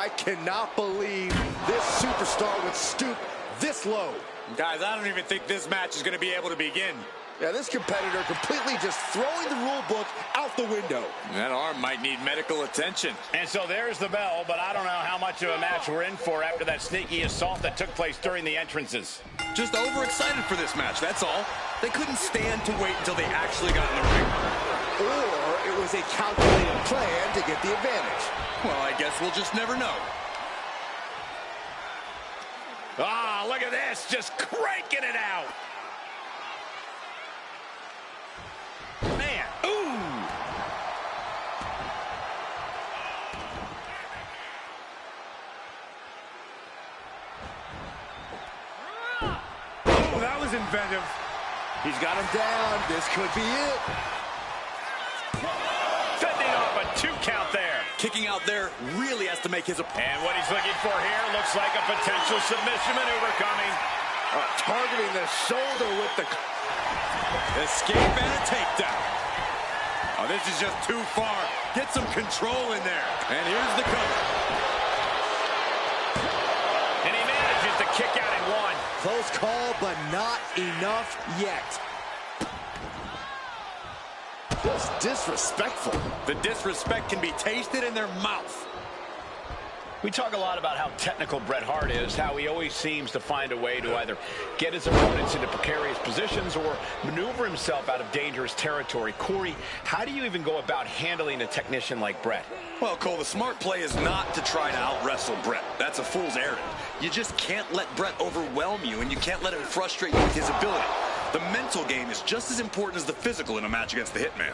I cannot believe this superstar would stoop this low. Guys, I don't even think this match is going to be able to begin. Yeah, this competitor completely just throwing the rule book out the window. That arm might need medical attention. And so there's the bell, but I don't know how much of a match we're in for after that sneaky assault that took place during the entrances. Just overexcited for this match, that's all. They couldn't stand to wait until they actually got in the ring. Or it was a calculated plan to get the advantage. Well, I guess we'll just never know. Ah, look at this, just cranking it out. Man, ooh. Oh, that was inventive. He's got him down. This could be it. Fending off a 2 count there. Kicking out there really has to make his opponent. And what he's looking for here looks like a potential submission maneuver coming. Targeting the shoulder with the... Escape and a takedown. Oh, this is just too far. Get some control in there. And here's the cover. And he manages to kick out in one. Close call, but not enough yet. Just disrespectful. The disrespect can be tasted in their mouth. We talk a lot about how technical Bret Hart is, how he always seems to find a way to either get his opponents into precarious positions or maneuver himself out of dangerous territory. Corey, how do you even go about handling a technician like Bret? Well, Cole, the smart play is not to try to out-wrestle Bret. That's a fool's errand. You just can't let Bret overwhelm you, and you can't let him frustrate you with his ability. The mental game is just as important as the physical in a match against the Hitman.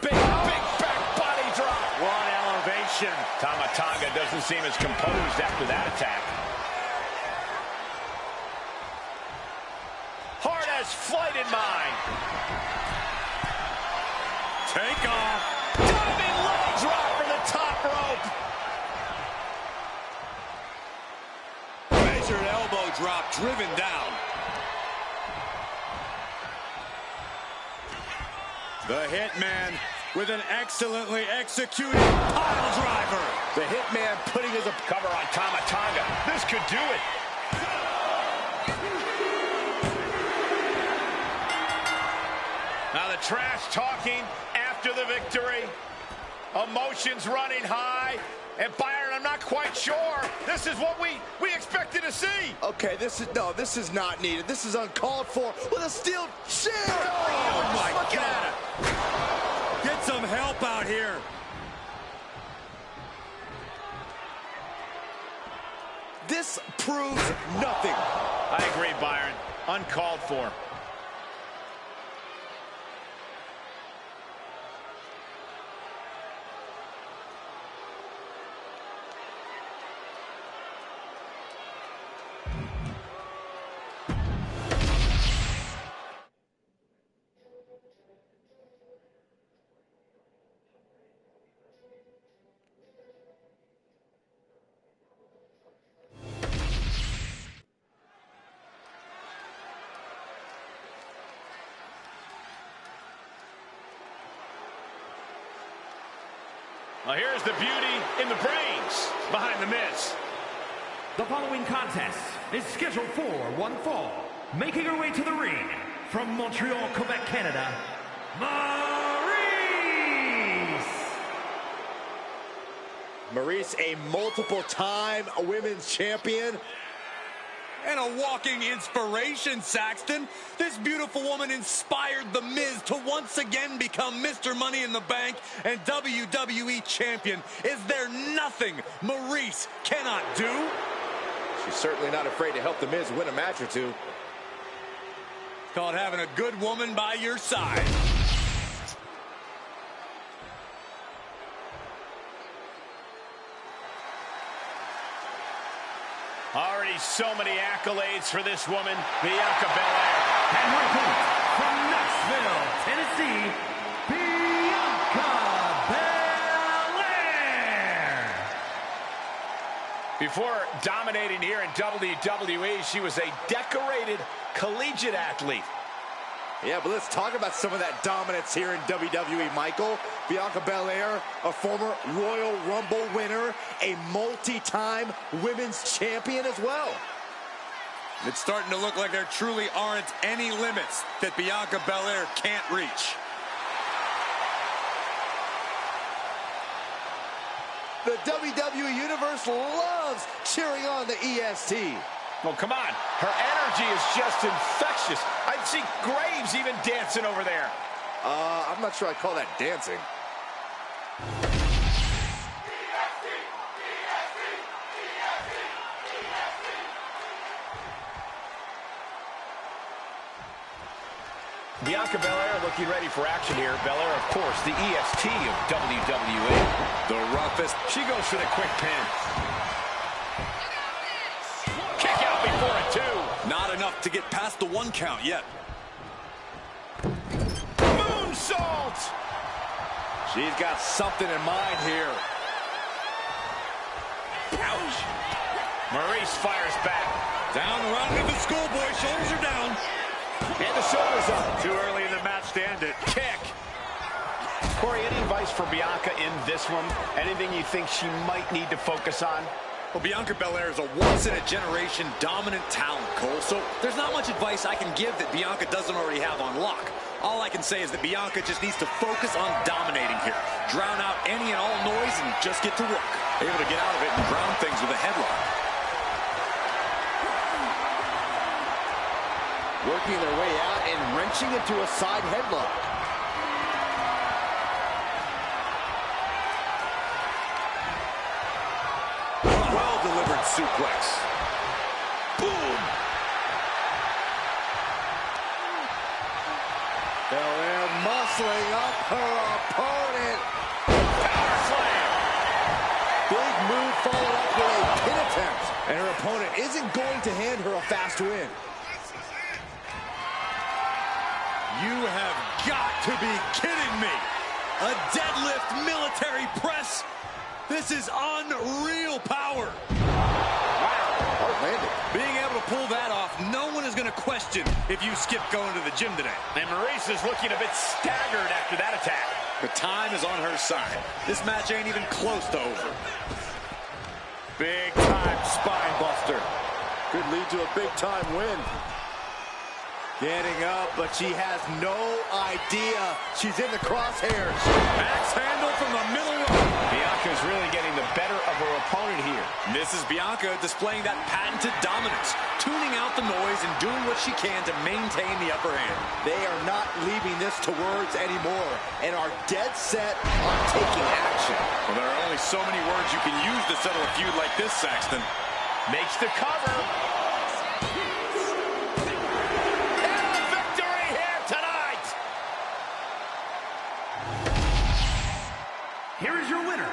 Big back body drop. One elevation. Tama Tonga doesn't seem as composed after that attack. Hart has flight in mind. Take off. Diving leg drop from the top rope. Measured elbow drop driven down. The Hitman with an excellently executed pile driver. The Hitman putting his cover on Tama Tonga. This could do it. Now the trash talking after the victory. Emotions running high. And Byron, I'm not quite sure. This is what we expected to see. Okay, this is not needed. This is uncalled for with a steel chair. Oh my God. Get some help out here. This proves nothing. I agree, Byron. Uncalled for. Well, here's the beauty in the brains behind the Miz. The following contest is scheduled for one fall. Making her way to the ring from Montreal, Quebec, Canada, Maurice, a multiple-time women's champion. And a walking inspiration, Saxton. This beautiful woman inspired The Miz to once again become Mr. Money in the Bank and WWE Champion. Is there nothing Maurice cannot do? She's certainly not afraid to help The Miz win a match or two. It's called having a good woman by your side. Already so many accolades for this woman, Bianca Belair. And her opponent from Knoxville, Tennessee, Bianca Belair. Before dominating here in WWE, she was a decorated collegiate athlete. Yeah, but let's talk about some of that dominance here in WWE, Michael. Bianca Belair, a former Royal Rumble winner, a multi-time women's champion as well. It's starting to look like there truly aren't any limits that Bianca Belair can't reach. The WWE Universe loves cheering on the EST. Well, come on. Her energy is just infectious. I'd see Graves even dancing over there. I'm not sure I call that dancing. Bianca Belair looking ready for action here. Belair, of course, the EST of WWE. The roughest. She goes for the quick pin. Kick out before a 2. Not enough to get past the 1 count yet. Moonsault! She's got something in mind here. Ouch. Maurice fires back. Down around to the schoolboy. Shoulders are down. And the shoulders up. Too early in the match to end it. Kick. Corey, any advice for Bianca in this one? Anything you think she might need to focus on? Well, Bianca Belair is a once-in-a-generation dominant talent, Cole, so there's not much advice I can give that Bianca doesn't already have on lock. All I can say is that Bianca just needs to focus on dominating here. Drown out any and all noise and just get to work. Able to get out of it and ground things with a headlock. Working their way out and wrenching into a side headlock. Well-delivered suplex. Boom! Belair muscling up her opponent. Power slam. Big move followed up with a pin attempt. And her opponent isn't going to hand her a fast win. You have got to be kidding me. A deadlift military press. This is unreal power. Wow, hard landing. Being able to pull that off, no one is going to question if you skipped going to the gym today. And Maurice is looking a bit staggered after that attack. The time is on her side. This match ain't even close to over. Big time spine buster. Could lead to a big time win. Getting up, but she has no idea she's in the crosshairs. Axe handle from the middle row. Bianca's really getting the better of her opponent here. This is Bianca displaying that patented dominance, tuning out the noise and doing what she can to maintain the upper hand. They are not leaving this to words anymore and are dead set on taking action. Well, there are only so many words you can use to settle a feud like this, Saxton. Makes the cover. Here is your winner,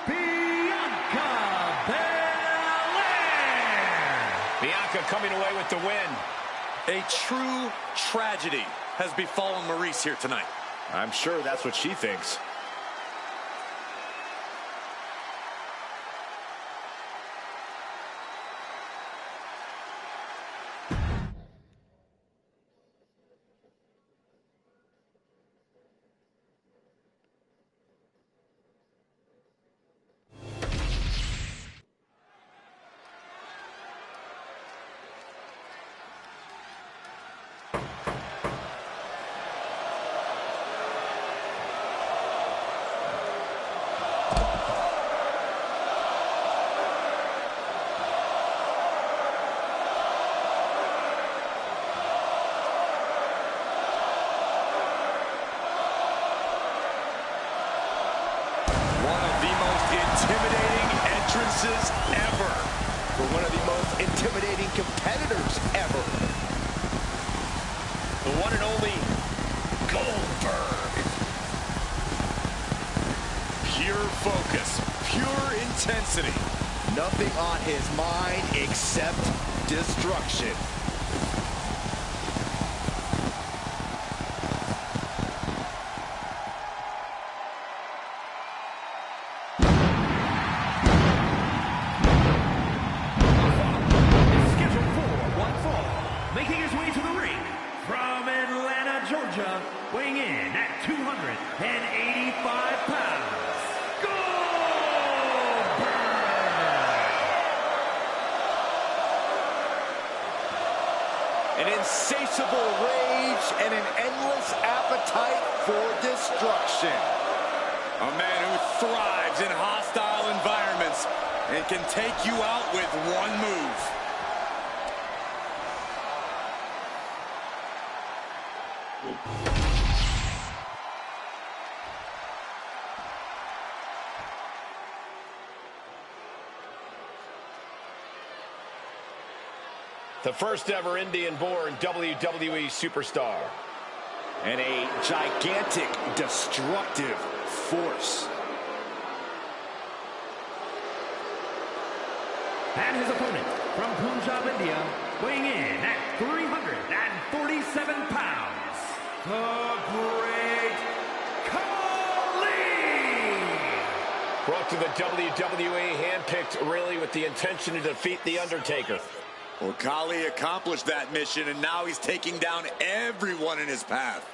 Bianca Belair. Bianca coming away with the win. A true tragedy has befallen Maurice here tonight. I'm sure that's what she thinks. Intimidating entrances ever. For one of the most intimidating competitors ever. The one and only Goldberg. Pure focus, pure intensity. Nothing on his mind except destruction. Making his way to the ring from Atlanta, Georgia. Georgia, weighing in at 285 pounds, Goldberg! An insatiable rage and an endless appetite for destruction. A man who thrives in hostile environments and can take you out with one move. The first ever Indian-born WWE superstar. And a gigantic, destructive force. And his opponent from Punjab, India, weighing in at 347 pounds, the Great Khali! Brought to the WWE, handpicked really with the intention to defeat The Undertaker. Well, Khali accomplished that mission, and now he's taking down everyone in his path.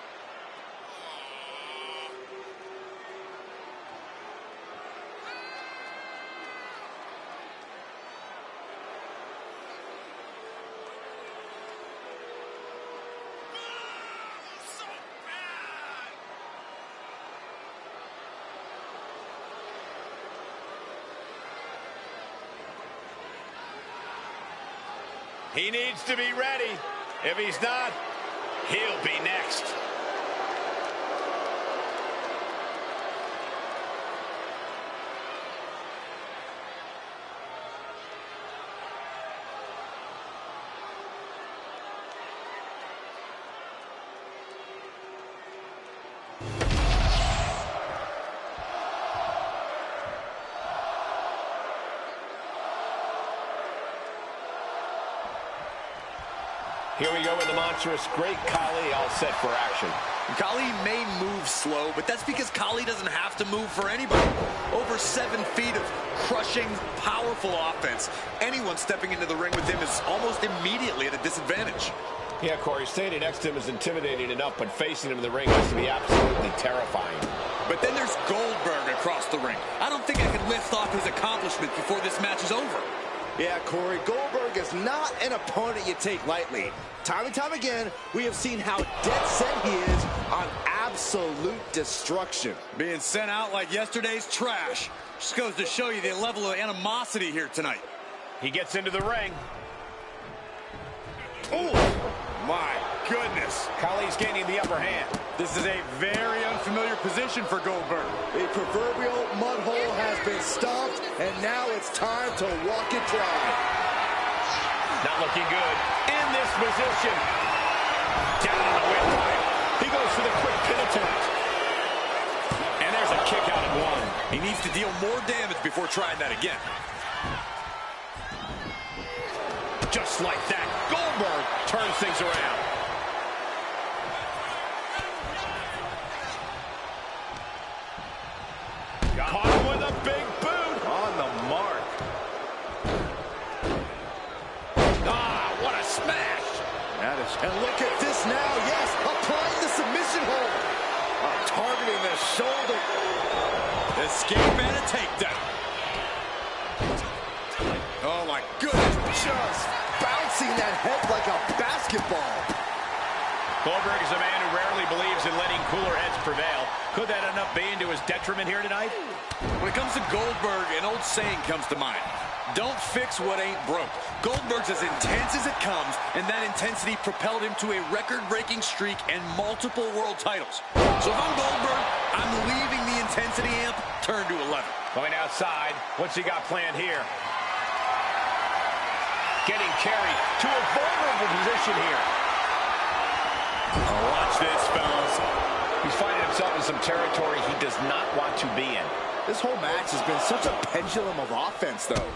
He needs to be ready. If he's not, he'll be next. Here we go with the monstrous Great Khali all set for action. Khali may move slow, but that's because Khali doesn't have to move for anybody. Over 7 feet of crushing, powerful offense. Anyone stepping into the ring with him is almost immediately at a disadvantage. Yeah, Corey, standing next to him is intimidating enough, but facing him in the ring has to be absolutely terrifying. But then there's Goldberg across the ring. I don't think I could lift off his accomplishments before this match is over. Yeah, Corey, Goldberg is not an opponent you take lightly. Time and time again, we have seen how dead set he is on absolute destruction. Being sent out like yesterday's trash just goes to show you the level of animosity here tonight. He gets into the ring. Oh, my goodness. Khali's gaining the upper hand. This is a very unfamiliar position for Goldberg. The proverbial mud hole has been stomped, and now it's time to walk it dry. Not looking good. In this position. Down on the windpipe. He goes for the quick pin attempt. And there's a kick out at one. He needs to deal more damage before trying that again. Just like that, Goldberg turns things around. Caught him with a big boot. On the mark. Ah, what a smash. And look at this now. Yes, applying the submission hold. Targeting the shoulder. Escape and a takedown. Oh, my goodness. Just bouncing that head like a basketball. Goldberg is a man who rarely believes in letting cooler heads prevail. Could that end up being to his detriment here tonight? When it comes to Goldberg, an old saying comes to mind. Don't fix what ain't broke. Goldberg's as intense as it comes, and that intensity propelled him to a record-breaking streak and multiple world titles. So if I'm Goldberg, I'm leaving the intensity amp turned to 11. Going outside. What's he got planned here? Getting carried to a vulnerable position here. Oh, watch this, fellas. He's finding himself in some territory he does not want to be in. This whole match has been such a pendulum of offense, though.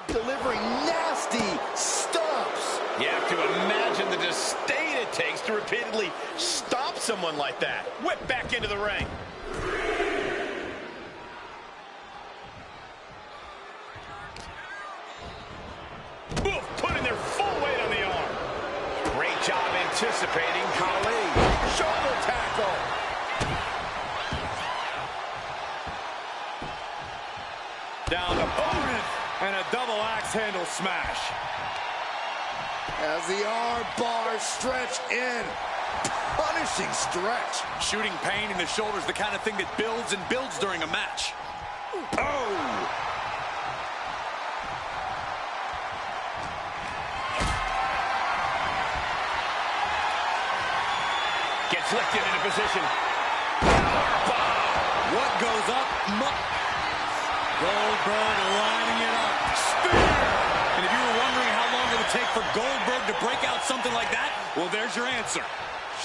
Delivering nasty stomps. You have to imagine the disdain it takes to repeatedly stomp someone like that. Whip back into the ring. Oof, putting their full weight on the arm. Great job job anticipating Khali. Shoulder tackle. Down opponent, and a double axe handle smash. As the arm bars stretch in. Punishing stretch. Shooting pain in the shoulder is the kind of thing that builds and builds during a match. Oh! Gets lifted into position. What goes up? Goldberg lining it up. Spear! And if you were wondering how long it would take for Goldberg to break out something like that, well, there's your answer.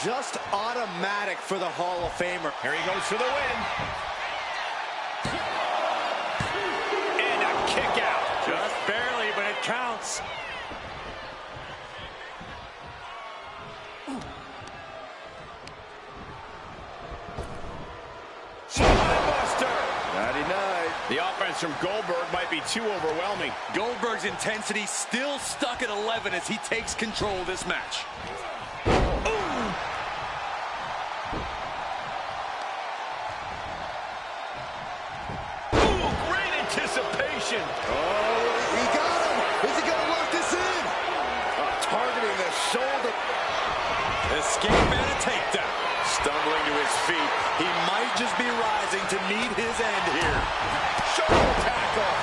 Just automatic for the Hall of Famer. Here he goes for the win. And a kick out. Just barely, but it counts. The offense from Goldberg might be too overwhelming. Goldberg's intensity still stuck at 11 as he takes control of this match. Ooh, great anticipation. Oh, he got him. Is he going to lock this in? Targeting the shoulder. Escape and a takedown. Stumbling to his feet. He might just be rising to meet his end here. Shoulder tackle.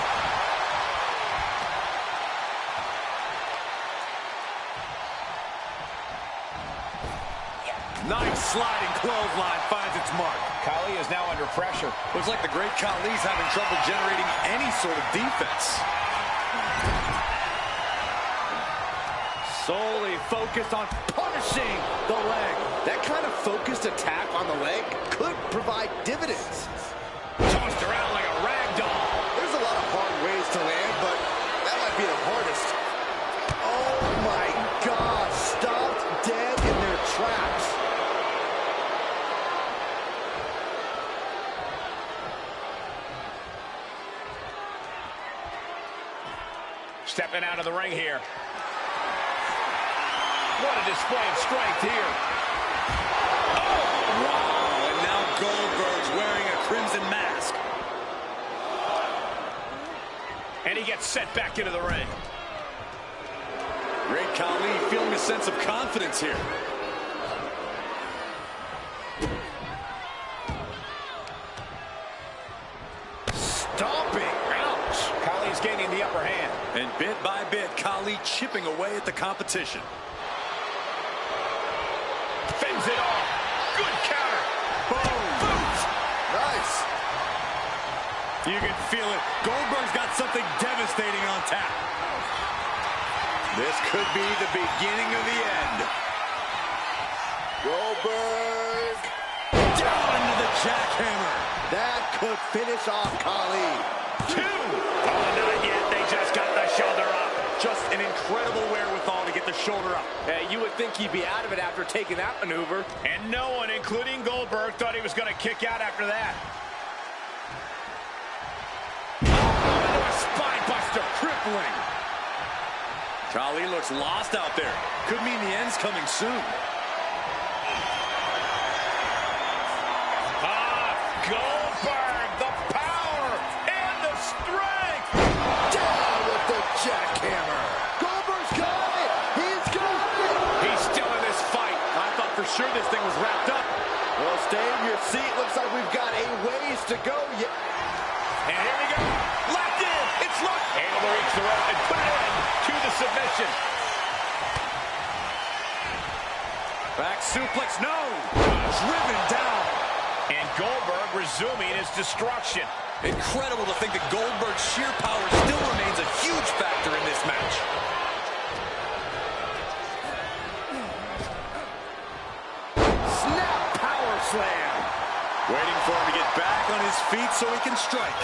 Nice sliding clothesline finds its mark. Khali is now under pressure. Looks like the great Khali's having trouble generating any sort of defense. Solely focused on punishing the leg. That kind of focused attack on the leg could provide dividends. Tossed around like a rag doll. There's a lot of hard ways to land, but that might be the hardest. Oh my God, stopped dead in their tracks. Stepping out of the ring here. What a display of strength here. Oh, wow, and now Goldberg's wearing a crimson mask. And he gets sent back into the ring. Great Khali feeling a sense of confidence here. Stomping. Ouch. Khali's gaining the upper hand. And bit by bit, Khali chipping away at the competition. Fends it off. Good counter. Boom. Boot. Nice. You can feel it. Goldberg's got something devastating on tap. This could be the beginning of the end. Goldberg. Down into the jackhammer. That could finish off Khali. 2. Oh, not yet. They just got the shoulder up. Just an incredible wherewithal to get the shoulder up. You would think he'd be out of it after taking that maneuver. And no one, including Goldberg, thought he was going to kick out after that. Oh, a spine buster, crippling. Khali looks lost out there. Could mean the end's coming soon. Goldberg, the power and the strength. Down with the jackhammer. Goldberg's got it. He's got it. He's still in this fight. I thought for sure this thing was wrapped up. Well, stay in your seat. Looks like we've got a ways to go. And here we go. Locked in. It's locked. Able to reach the rope and put it in to the submission. Back suplex, no. Driven down. And Goldberg resuming his destruction. Incredible to think that Goldberg's sheer power still remains a huge factor in this match. Snap power slam. Waiting for him to get back on his feet so he can strike.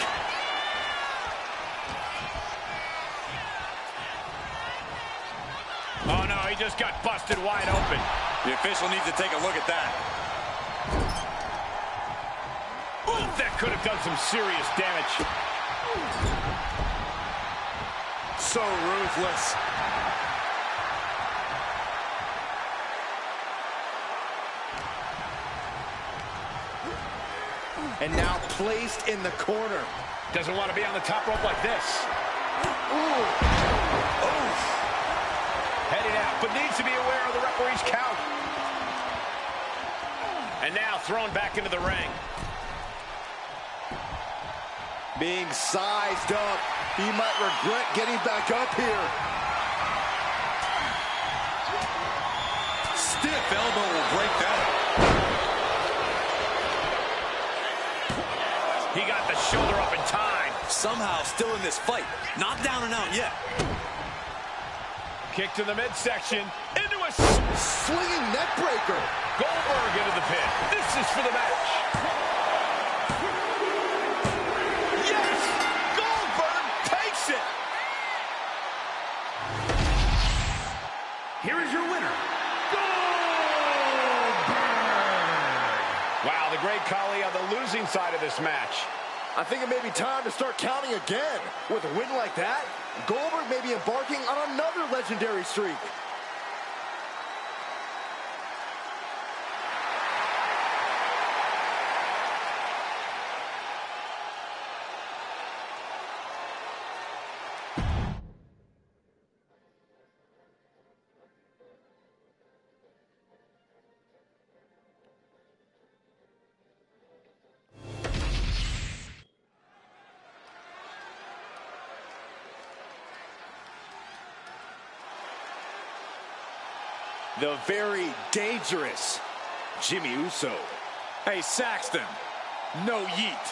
Oh, no, he just got busted wide open. The official needs to take a look at that. Ooh, that could have done some serious damage. So ruthless. and now placed in the corner. Doesn't want to be on the top rope like this. Ooh. Oof. Heading out, but needs to be aware of the referee's count. And now thrown back into the ring. Being sized up. He might regret getting back up here. Stiff elbow will break that up. He got the shoulder up in time. Somehow still in this fight. Not down and out yet. Kick to the midsection. Into a Swinging neck breaker. Goldberg into the pin. This is for the match. Yes! Goldberg takes it! Here is your winner, Goldberg! Wow, the Great Khali on the losing side of this match. I think it may be time to start counting again. With a win like that, Goldberg may be embarking on another legendary streak. The very dangerous Jimmy Uso. Hey, Saxton, no yeet.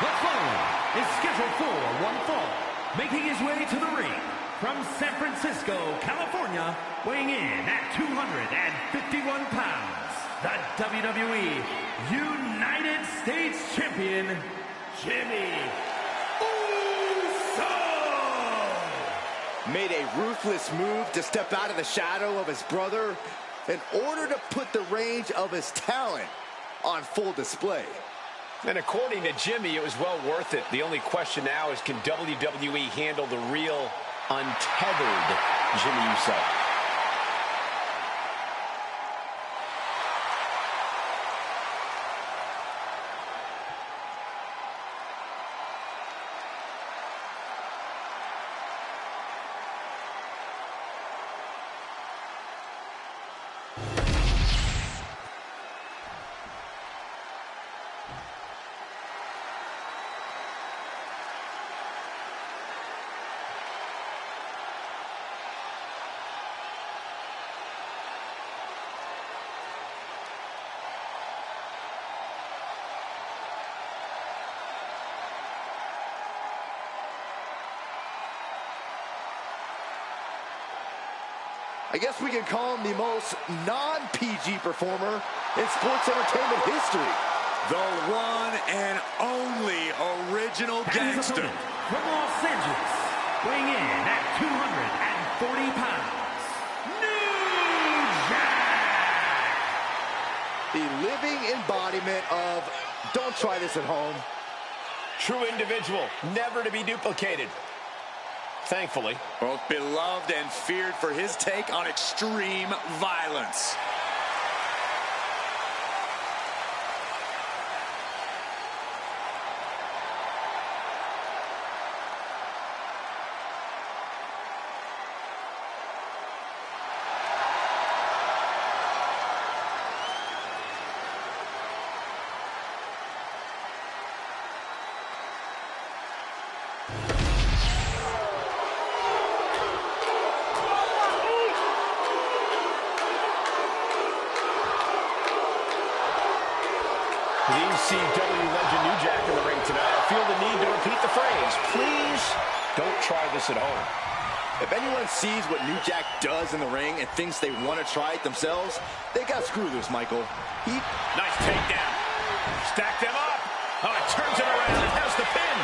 The following is scheduled for one fall. Making his way to the ring from San Francisco, California, weighing in at 251 pounds, the WWE United States Champion, Jimmy Uso! Made a ruthless move to step out of the shadow of his brother in order to put the range of his talent on full display. And according to Jimmy, it was well worth it. The only question now is, can WWE handle the real, untethered Jimmy Uso? I guess we can call him the most non-PG performer in sports entertainment history. The one and only original gangster. From Los Angeles, weighing in at 240 pounds, New Jack! The living embodiment of don't try this at home. True individual, never to be duplicated. Thankfully. Both beloved and feared for his take on extreme violence. The ECW legend New Jack in the ring tonight. I feel the need to repeat the phrase, please don't try this at home. If anyone sees what New Jack does in the ring and thinks they want to try it themselves, they got screw loose, Michael. Nice takedown. Stack them up. Oh, it turns it around and has the pin.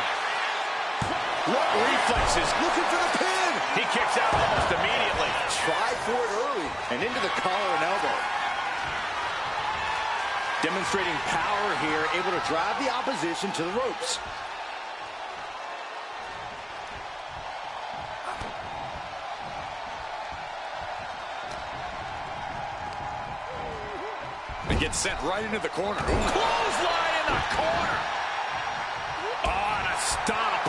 What reflexes. Looking for the pin. He kicks out almost immediately. Try for it early and into the collar and elbow. Demonstrating power here, able to drive the opposition to the ropes. And gets sent right into the corner. Clothesline! corner. Oh, and a stop.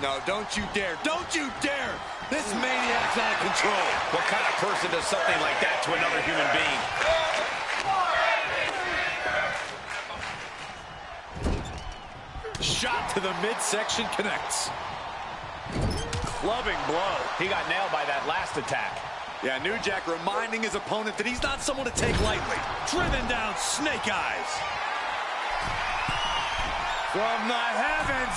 No, don't you dare. Don't you dare. This maniac's out of control. What kind of person does something like that to another human being? Shot to the midsection connects. Clubbing blow. He got nailed by that last attack. Yeah, New Jack reminding his opponent that he's not someone to take lightly. Driven down Snake Eyes. From the heavens.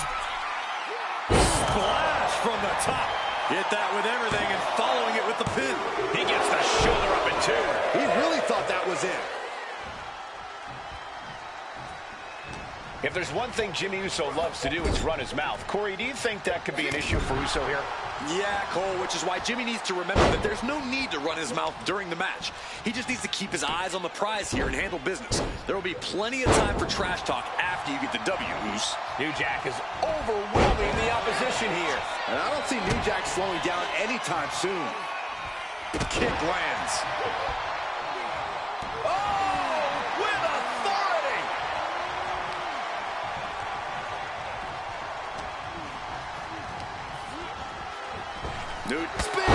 Splash from the top. Hit that with everything and following it with the pin. He gets the shoulder up in two. He really thought that was it. If there's one thing Jimmy Uso loves to do, it's run his mouth. Corey, do you think that could be an issue for Uso here? Yeah, Cole, which is why Jimmy needs to remember that there's no need to run his mouth during the match. He just needs to keep his eyes on the prize here and handle business. There will be plenty of time for trash talk after you get the W, Uso. New Jack is overwhelming the opposition here. And I don't see New Jack slowing down anytime soon. Kick lands. Spear!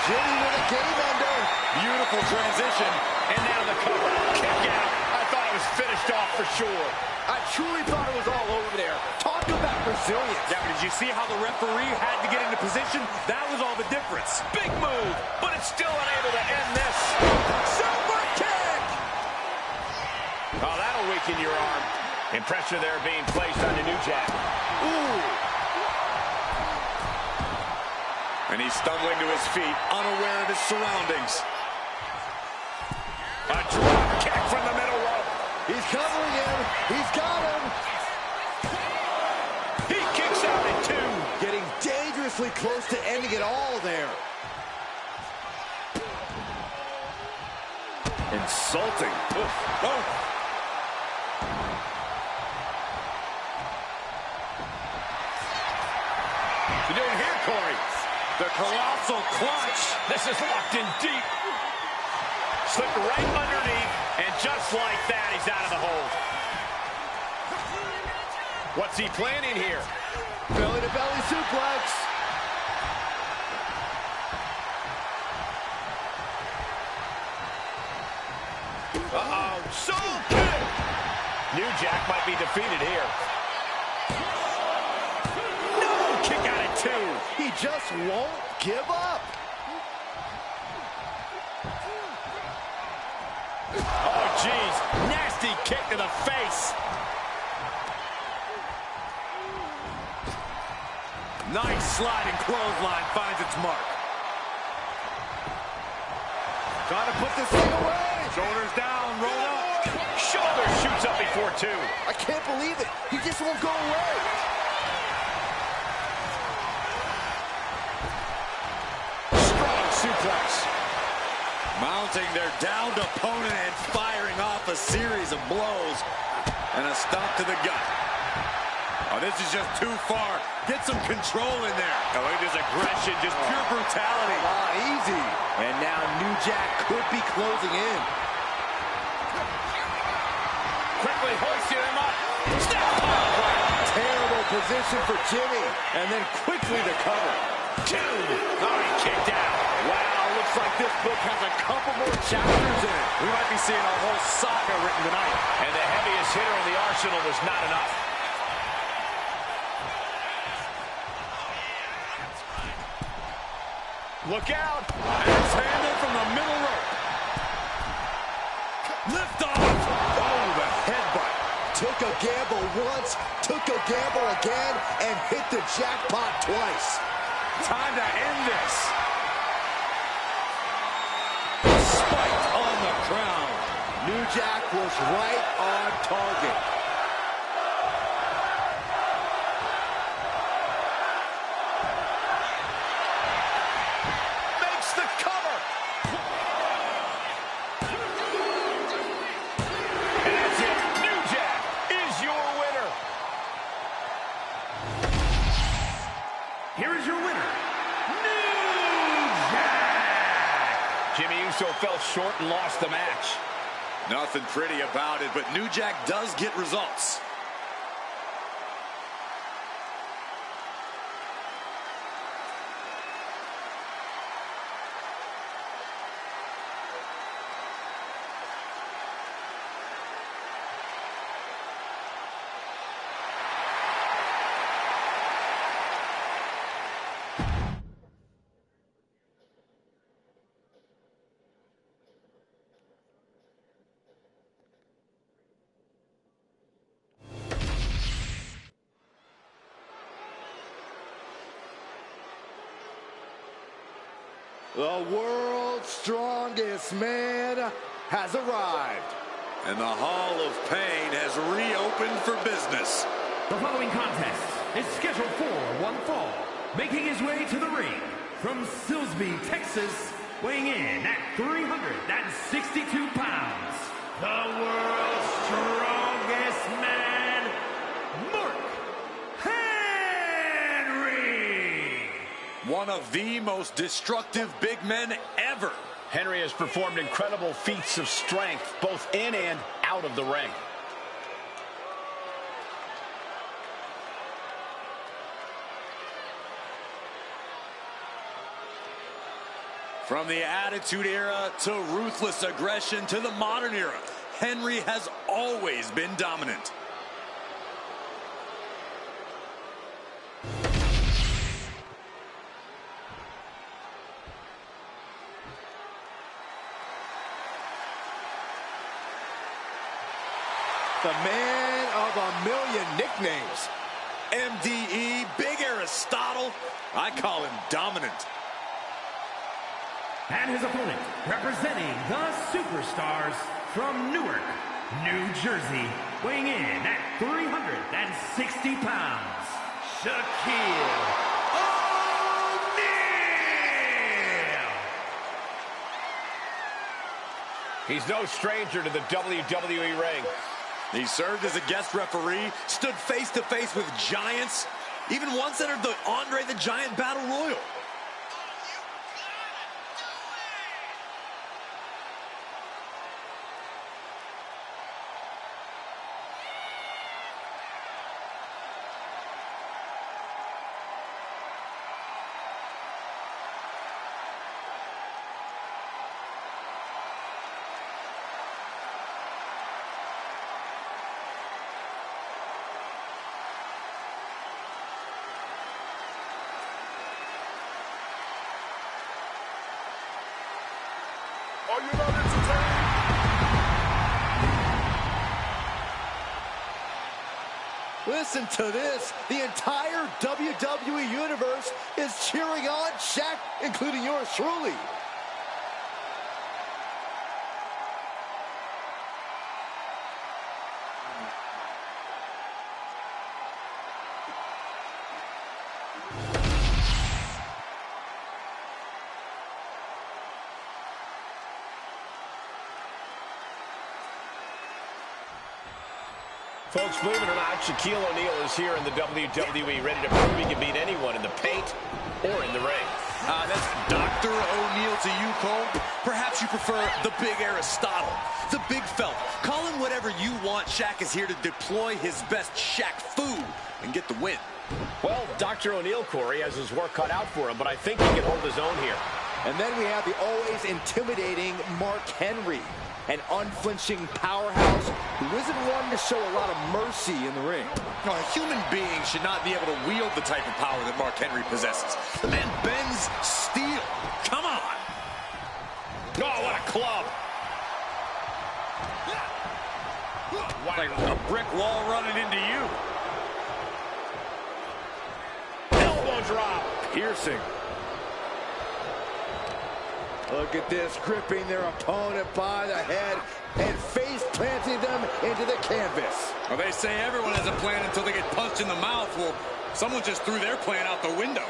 Jimmy with a game ender. Beautiful transition. And now the cover. Kick out. I thought it was finished off for sure. I truly thought it was all over there. Talk about resilience. Yeah, but did you see how the referee had to get into position? That was all the difference. Big move, but it's still unable to end this. Super kick! Oh, that'll weaken your arm. And pressure there being placed on the New Jack. Ooh! And he's stumbling to his feet, unaware of his surroundings. A drop kick from the middle rope. He's covering him. He's got him. He kicks out at two. Getting dangerously close to ending it all there. Insulting. Oof. Oh. You doing here, Corey? The colossal clutch. This is locked in deep. Slipped right underneath, and just like that, he's out of the hold. What's he planning here? Belly-to-belly suplex. Uh-oh, soul kick! New Jack might be defeated here. No, kick out at two. He just won't give up. Oh, jeez. Nasty kick to the face. Nice sliding clothesline finds its mark. Trying to put this thing away. Shoulders down, roll up. Shoulder shoots up before two. I can't believe it. He just won't go away. Strong suplex. Mounting their downed opponent and firing off a series of blows. And a stomp to the gut. Oh, this is just too far. Get some control in there. Oh, look at this aggression, just pure brutality. Easy. And now New Jack could be closing in. Quickly hoisting him up. Step pile driver. Terrible position for Jimmy. And then quickly the cover. Two. Already kicked out. Wow, looks like this book has a couple more chapters in it. We might be seeing a whole saga written tonight. And the heaviest hitter in the arsenal was not enough. Look out. Axe handle from the middle rope. Lift off. Oh, the headbutt. Took a gamble once, took a gamble again, and hit the jackpot twice. Time to end this. Spiked on the crown. New Jack was right on target. Makes the cover. And that's it. New Jack is your winner. Here is your winner, New Jack. Jimmy Uso fell short and lost the match. Nothing pretty about it, but New Jack does get results. The world's strongest man has arrived. And the Hall of Pain has reopened for business. The following contest is scheduled for one fall. Making his way to the ring from Silsbee, Texas, weighing in at 362 pounds, the world's strongest man, Mark Henry. One of the most destructive big men ever. Henry has performed incredible feats of strength, both in and out of the ring. From the Attitude Era to ruthless aggression to the modern era, Henry has always been dominant. The man of a million nicknames. MDE, Big Aristotle, I call him dominant. And his opponent, representing the Superstars from Newark, New Jersey, weighing in at 360 pounds, Shaquille O'Neal. He's no stranger to the WWE ring. He served as a guest referee, stood face to face with giants, even once entered the Andre the Giant Battle Royal. Are you not entertained? Listen to this. The entire WWE Universe is cheering on Shaq, including yours truly. Folks, believe it or not, Shaquille O'Neal is here in the WWE, ready to prove he can beat anyone in the paint or in the ring. That's Dr. O'Neal to you, Cole. Perhaps you prefer the Big Aristotle, the big fella. Call him whatever you want. Shaq is here to deploy his best Shaq food and get the win. Well, Dr. O'Neal, Corey, has his work cut out for him, but I think he can hold his own here. And then we have the always intimidating Mark Henry, an unflinching powerhouse who isn't one to show a lot of mercy in the ring. No, a human being should not be able to wield the type of power that Mark Henry possesses. The man bends steel. Come on. Oh, what a club. Like a brick wall running into you. Elbow drop. Piercing. Look at this, gripping their opponent by the head and face planting them into the canvas. Well, they say everyone has a plan until they get punched in the mouth. Well, someone just threw their plan out the window.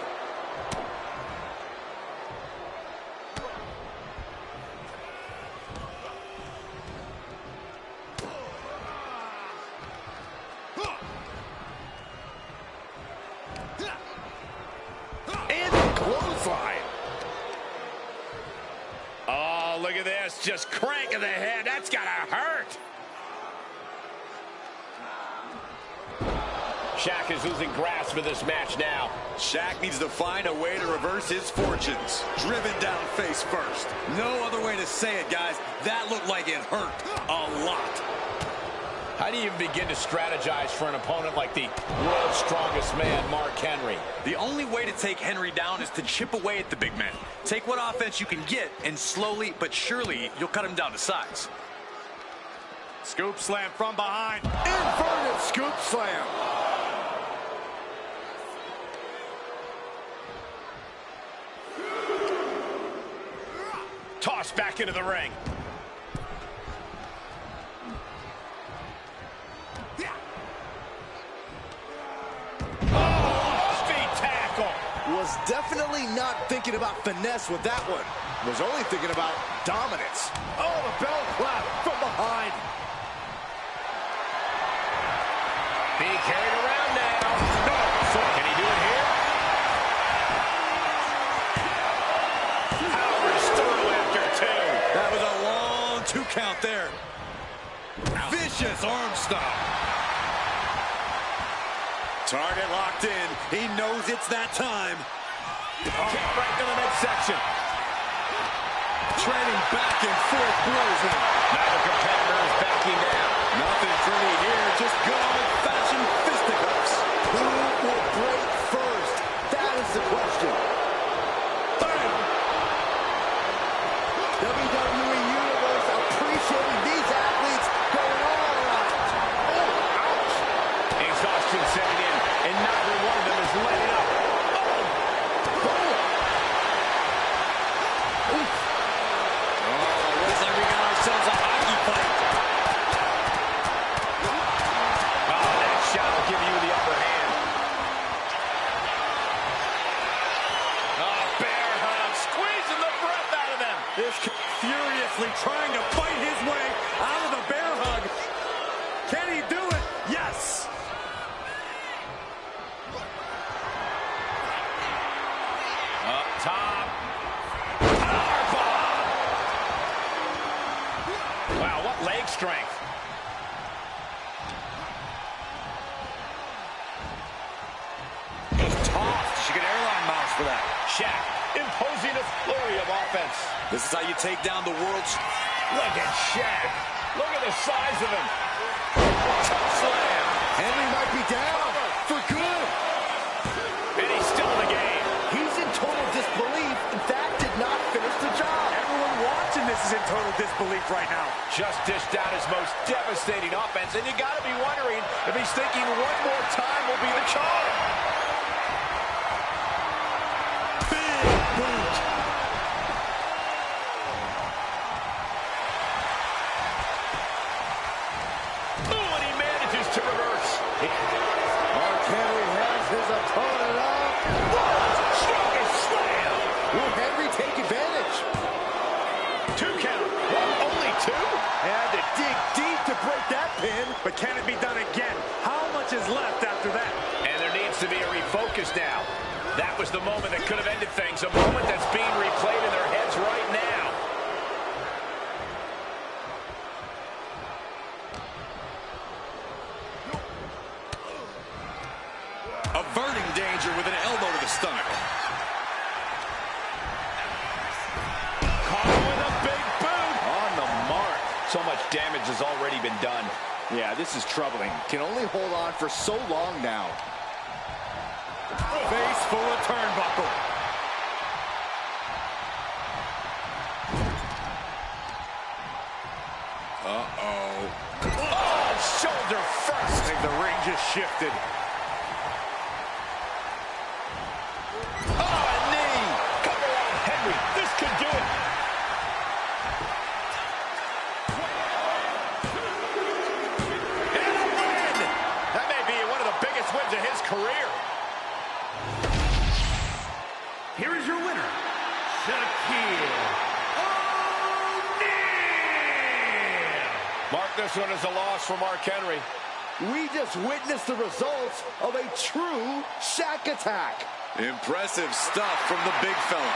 And the clothesline. wrist just cranking the head. That's gotta hurt. Shaq is losing grasp of this match now. Shaq needs to find a way to reverse his fortunes. Driven down face first. No other way to say it, guys. That looked like it hurt a lot. How do you even begin to strategize for an opponent like the world's strongest man, Mark Henry? The only way to take Henry down is to chip away at the big man. Take what offense you can get, and slowly but surely, you'll cut him down to size. Scoop slam from behind. Inverted scoop slam. Tossed back into the ring. Oh, speed tackle. Was definitely not thinking about finesse with that one. Was only thinking about dominance. Oh, the bell clap from behind. Being carried around now. So can he do it here? Power sternal after two. That was a long 2 count there. Vicious arm stop. Target locked in. He knows it's that time. Kick right to the midsection. Trading back and forth blows him. Neither competitor is backing down. Nothing pretty here. Just good old-fashioned fisticuffs. Who will break first? That is the question. Bam! WWE Universe appreciating these athletes going all out. Oh, ouch. Exhaustion setting in, and neither one of them is letting up. Looks like we got ourselves a hockey fight. Oh, that shot will give you the upper hand. Oh, bear hug, squeezing the breath out of them. Furiously trying to fight his way out of the bear hug. Can he do it? Yes. Up top. Powerbomb. Wow, what leg strength. Tossed. She could airline miles for that. Shaq imposing a flurry of offense. This is how you take down the world's... Look at Shaq. Look at the size of him. Choke slam. Henry might be down for good. And he's still in the game. He's in total disbelief. That did not finish the job. Everyone watching this is in total disbelief right now. Just dished out his most devastating offense, and you got to be wondering if he's thinking one more time will be the charm. Big boot. Ooh, and he manages to reverse. Mark Henry has his opponent up. Strongest slam. Will Henry take advantage? 2 count. What, only 2? Had to dig deep to break that pin. But can it be done again? How much is left after that? And there needs to be a refocus now. That was the moment that could have ended things. A moment that's being replayed in their heads right now. Averting danger with an elbow to the stomach. Caught with a big boot. On the mark. So much damage has already been done. Yeah, this is troubling. Can only hold on for so long now. Face full of turnbuckle. Uh-oh. Oh, shoulder first. I think the ring just shifted. Oh, a knee. Cover on Henry. This could do it. And a win. That may be one of the biggest wins of his career. Here is your winner, Shaquille O'Neal. Mark this one as a loss for Mark Henry. We just witnessed the results of a true Shaq attack. Impressive stuff from the big fella.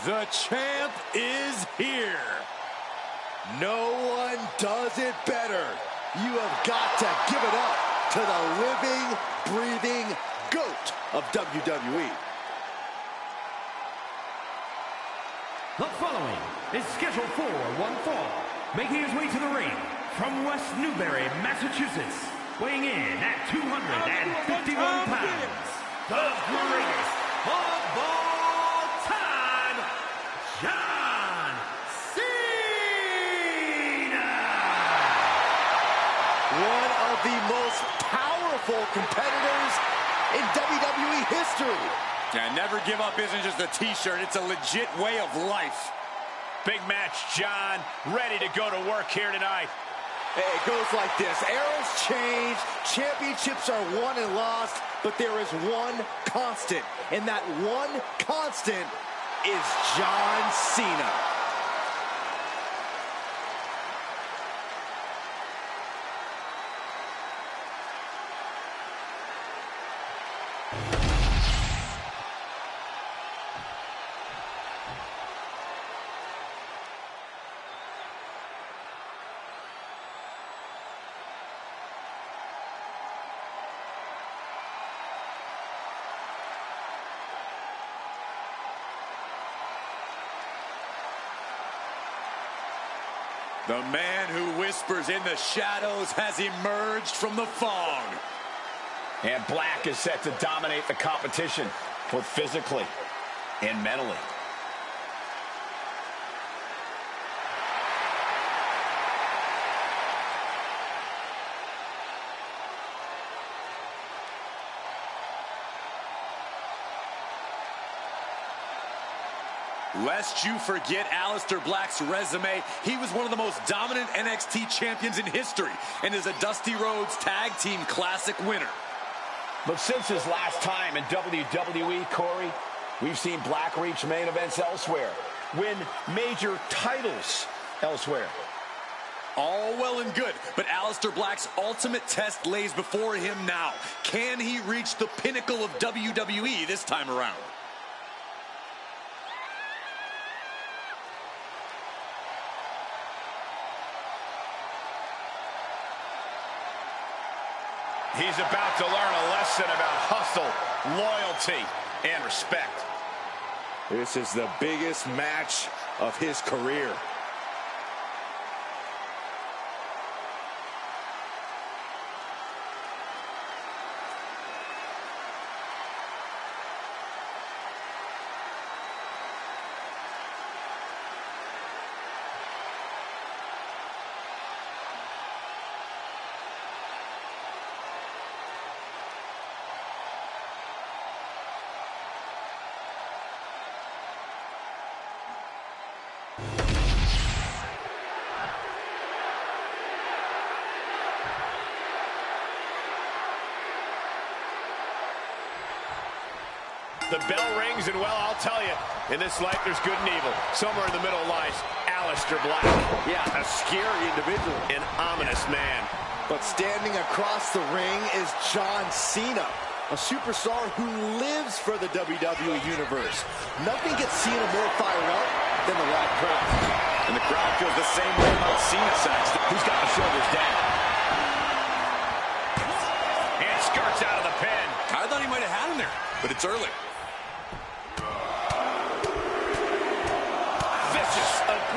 The champ is here. No one does it better. You have got to give it up to the living, breathing GOAT of WWE. The following is scheduled for one fall, making his way to the ring from West Newbury, Massachusetts, weighing in at 251 pounds, the greatest of all time, John Cena! One of the most powerful competitors in WWE history. Yeah, never give up isn't just a t-shirt, it's a legit way of life. Big match, John. Ready to go to work here tonight. Hey, it goes like this. Eras change, championships are won and lost, but there is one constant, and that one constant is John Cena. The man who whispers in the shadows has emerged from the fog. And Black is set to dominate the competition, both physically and mentally. Lest you forget Aleister Black's resume, he was one of the most dominant NXT champions in history and is a Dusty Rhodes Tag Team Classic winner. But since his last time in WWE, Corey, we've seen Black reach main events elsewhere, win major titles elsewhere. All well and good, but Aleister Black's ultimate test lays before him now. Can he reach the pinnacle of WWE this time around? He's about to learn a lesson about hustle, loyalty, and respect. This is the biggest match of his career. The bell rings, and well, I'll tell you, in this life there's good and evil. Somewhere in the middle lies Aleister Black. Yeah, a scary individual. An ominous man. But standing across the ring is John Cena, a superstar who lives for the WWE Universe. Nothing gets Cena more fired up than the loud crowd. And the crowd feels the same way about Cena, Saxton. He's got the shoulders down. And skirts out of the pin. I thought he might have had him there, but it's early.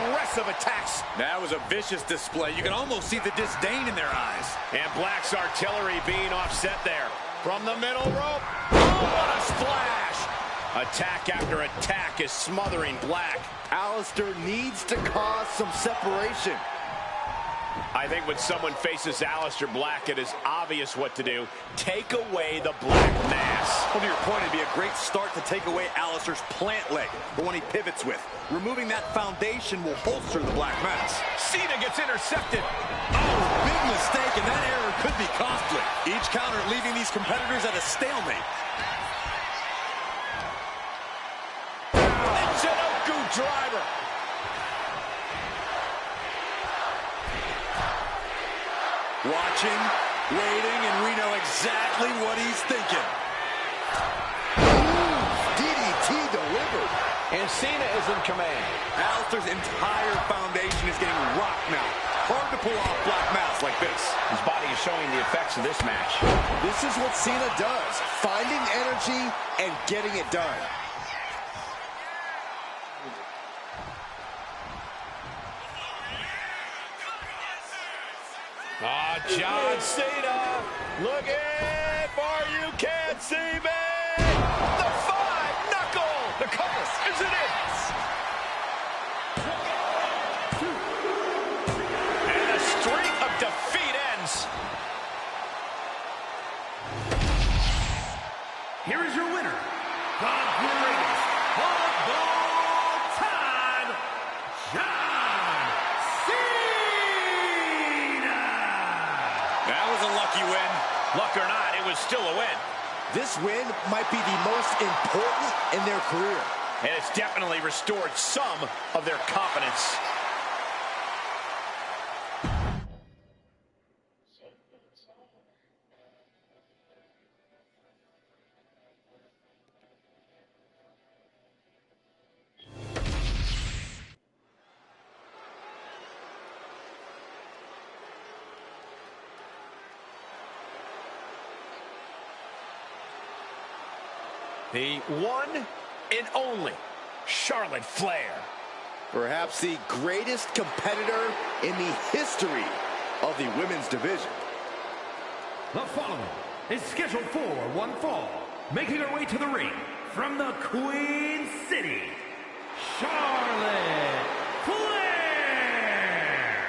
Aggressive attacks. That was a vicious display. You can almost see the disdain in their eyes. And Black's artillery being offset there. From the middle rope. Oh, what a splash. Attack after attack is smothering Black. Aleister needs to cause some separation. I think when someone faces Aleister Black, it is obvious what to do. Take away the black mass. Well, to your point, it'd be a great start to take away Aleister's plant leg, the one he pivots with. Removing that foundation will holster the black mass. Cena gets intercepted. Oh, big mistake, and that error could be costly. Each counter leaving these competitors at a stalemate. Michinoku driver. Watching, waiting, and we know exactly what he's thinking. DDT delivered. And and Cena is in command. Alistair's entire foundation is getting rocked now. Hard to pull off black mass like this. His body is showing the effects of this match. This is what Cena does, finding energy and getting it done. John Cena looking for you can't see me. The 5-knuckle. The cover. Is it it? And the streak of defeat ends. Here is your winner, the greatest of all time, John Cena! That was a lucky win. Luck or not, it was still a win. This win might be the most important in their career. And it's definitely restored some of their confidence. The one and only Charlotte Flair. Perhaps the greatest competitor in the history of the women's division. The following is scheduled for one fall, making her way to the ring from the Queen City, Charlotte Flair!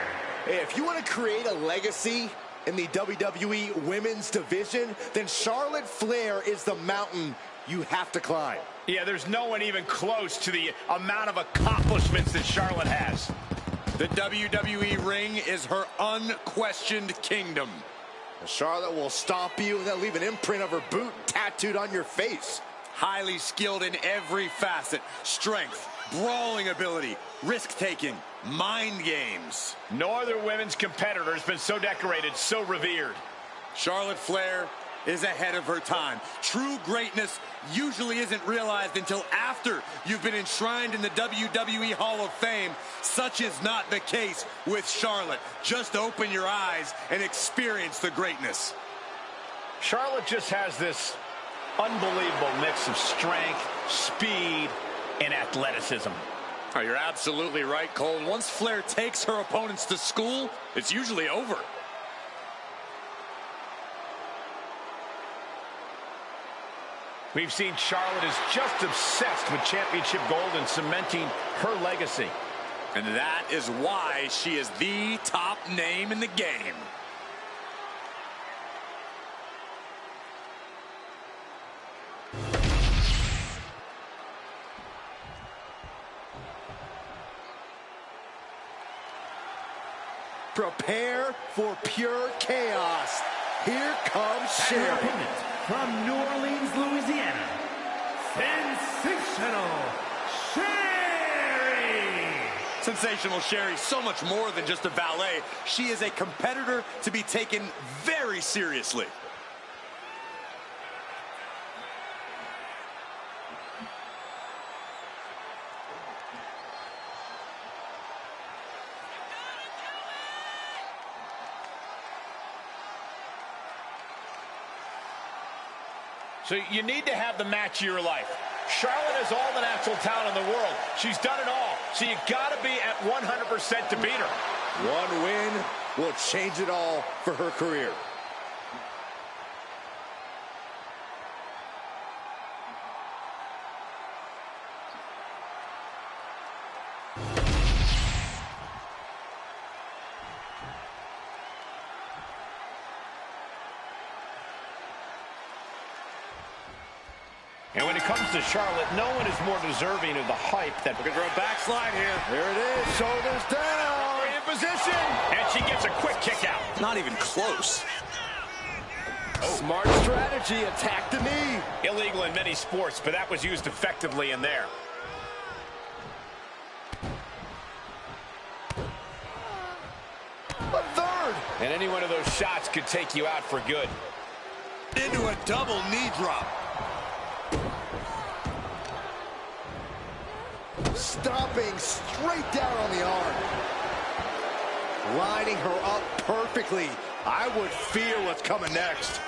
If you want to create a legacy in the WWE women's division, then Charlotte Flair is the mountain you have to climb. Yeah, there's no one even close to the amount of accomplishments that Charlotte has. The WWE ring is her unquestioned kingdom. Charlotte will stomp you and then leave an imprint of her boot tattooed on your face. Highly skilled in every facet. Strength, brawling ability, risk-taking, mind games. No other women's competitor has been so decorated, so revered. Charlotte Flair is ahead of her time. True greatness usually isn't realized until after you've been enshrined in the WWE Hall of Fame. Such is not the case with Charlotte. Just open your eyes and experience the greatness. Charlotte just has this unbelievable mix of strength, speed, and athleticism. Oh, you're absolutely right, Cole. Once Flair takes her opponents to school, it's usually over. We've seen Charlotte is just obsessed with championship gold and cementing her legacy. And that is why she is the top name in the game. Prepare for pure chaos. Here comes Sherry. From New Orleans, Louisiana, Sensational Sherry! Sensational Sherry, so much more than just a valet. She is a competitor to be taken very seriously. So you need to have the match of your life. Charlotte has all the natural talent in the world. She's done it all. So you got to be at 100% to beat her. One win will change it all for her career. And when it comes to Charlotte, no one is more deserving of the hype that... Looking for a backslide here. Here it is, shoulders down. In position. And she gets a quick kick out. Not even close. Smart strategy, attack the knee. Illegal in many sports, but that was used effectively in there. A third. And any one of those shots could take you out for good. Into a double knee drop. stomping straight down on the arm. Lining her up perfectly. I would fear what's coming next.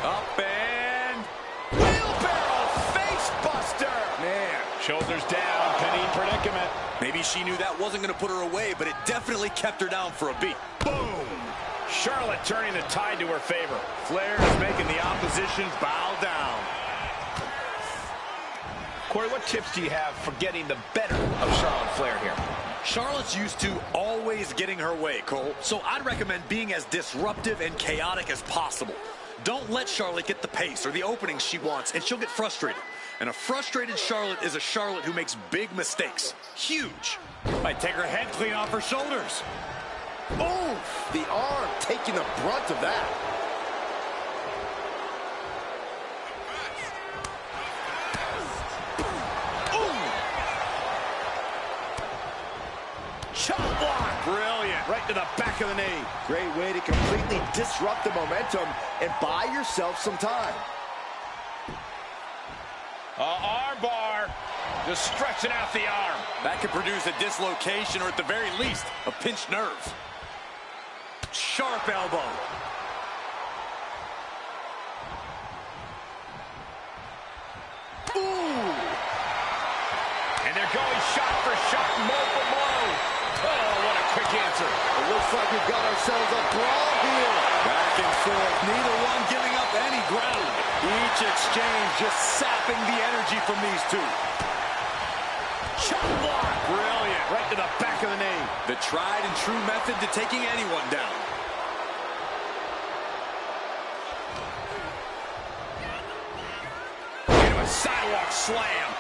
Up and wheelbarrow face buster. Man, shoulders down, penny predicament. Maybe she knew that wasn't going to put her away, but it definitely kept her down for a beat. Boom! Charlotte turning the tide to her favor. Flair is making the opposition bow down. Corey, what tips do you have for getting the better of Charlotte Flair here? Charlotte's used to always getting her way, Cole. So I'd recommend being as disruptive and chaotic as possible. Don't let Charlotte get the pace or the openings she wants, and she'll get frustrated. And a frustrated Charlotte is a Charlotte who makes big mistakes. Huge. Might take her head clean off her shoulders. Oh, the arm taking the brunt of that. Chop block. Brilliant. Right to the back of the knee. Great way to completely disrupt the momentum and buy yourself some time. Arm bar. Just stretching out the arm. That could produce a dislocation or at the very least, a pinched nerve. Sharp elbow. Ooh! And they're going shot for shot, blow for blow. Oh, what a quick answer. It looks like we've got ourselves a brawl here. Back and forth, neither one giving up any ground. Each exchange just sapping the energy from these two. Chop block. Brilliant. Right to the back of the knee. The tried and true method to taking anyone down. Into a sidewalk slam.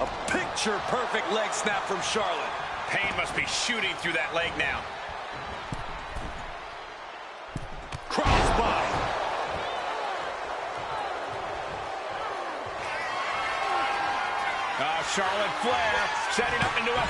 A picture-perfect leg snap from Charlotte. Pain must be shooting through that leg now. Crossbody. Charlotte Flair setting up into a...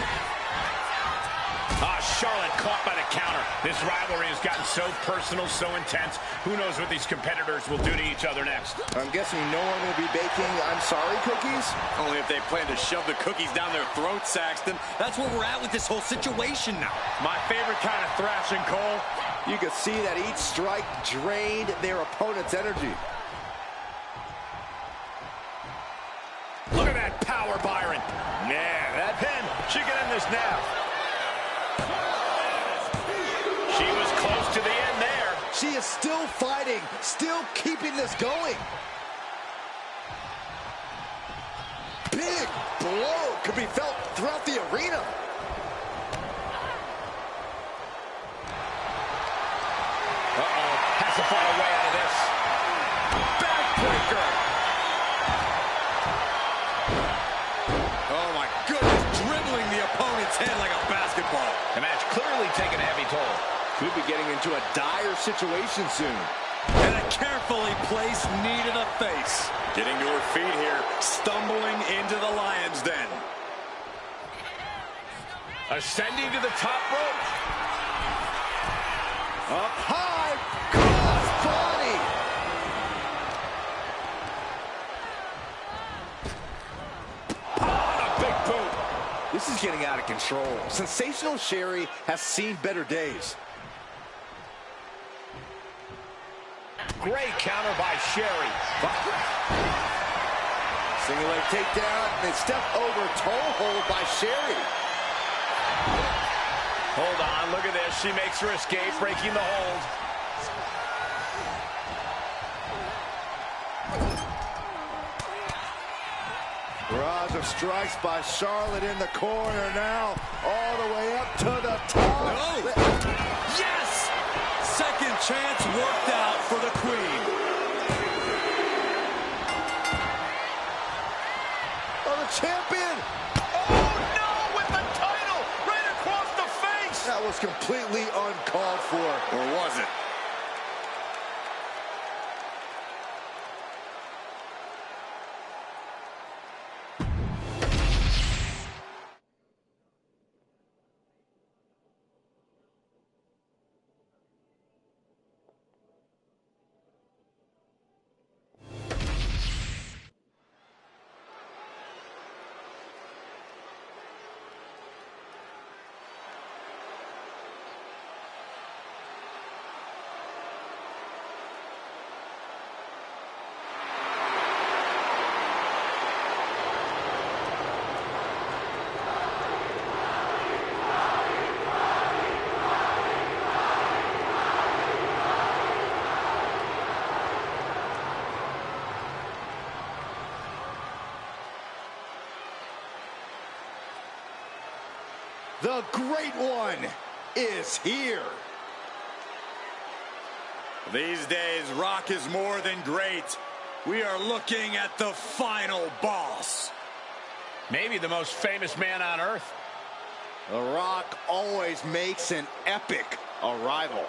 Charlotte caught by the counter. This rivalry has gotten so personal, so intense. Who knows what these competitors will do to each other next? I'm guessing no one will be baking I'm sorry cookies? Only if they plan to shove the cookies down their throats, Saxton. That's where we're at with this whole situation now. My favorite kind of thrashing, Cole. You could see that each strike drained their opponent's energy. Look at that power, Byron. Yeah, that pin. She can end this now. She was close to the end there. She is still fighting, still keeping this going. Big blow could be felt throughout the arena. Has to find a way out of this. Backbreaker. Oh my goodness, dribbling the opponent's head like a basketball. The match clearly taking a heavy toll. Could be getting into a dire situation soon. And a carefully placed knee to the face. Getting to her feet here, stumbling into the lion's den. Ascending to the top rope. Up high, cross body. A big boot. This is getting out of control. Sensational Sherry has seen better days. Great counter by Sherry. Single leg takedown and a step over toe hold by Sherry. Hold on, look at this. She makes her escape, breaking the hold. Barrage of strikes by Charlotte in the corner now. All the way up to the top. No! Yes! Second chance worked out for the Queen. Oh, the champion! Oh, no! With the title right across the face! That was completely uncalled for. Or was it? The Great One is here. These days, Rock is more than great. We are looking at the final boss. Maybe the most famous man on earth. The Rock always makes an epic arrival.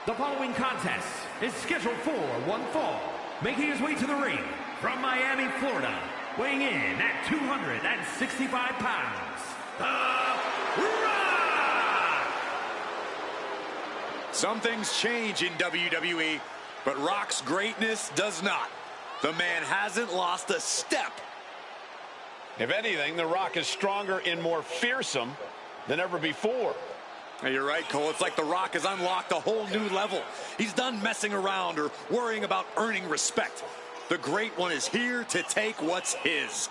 The following contest is scheduled for one fall, making his way to the ring from Miami, Florida, weighing in at 265 pounds, The Rock! Some things change in WWE, but Rock's greatness does not. The man hasn't lost a step. If anything, The Rock is stronger and more fearsome than ever before. You're right, Cole. It's like The Rock has unlocked a whole new level. He's done messing around or worrying about earning respect. The Great One is here to take what's his.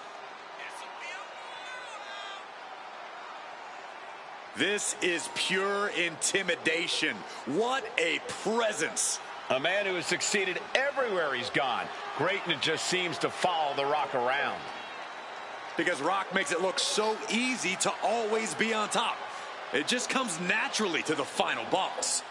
This is pure intimidation. What a presence. A man who has succeeded everywhere he's gone. Greatness just seems to follow The Rock around. Because Rock makes it look so easy to always be on top. It just comes naturally to the final boss.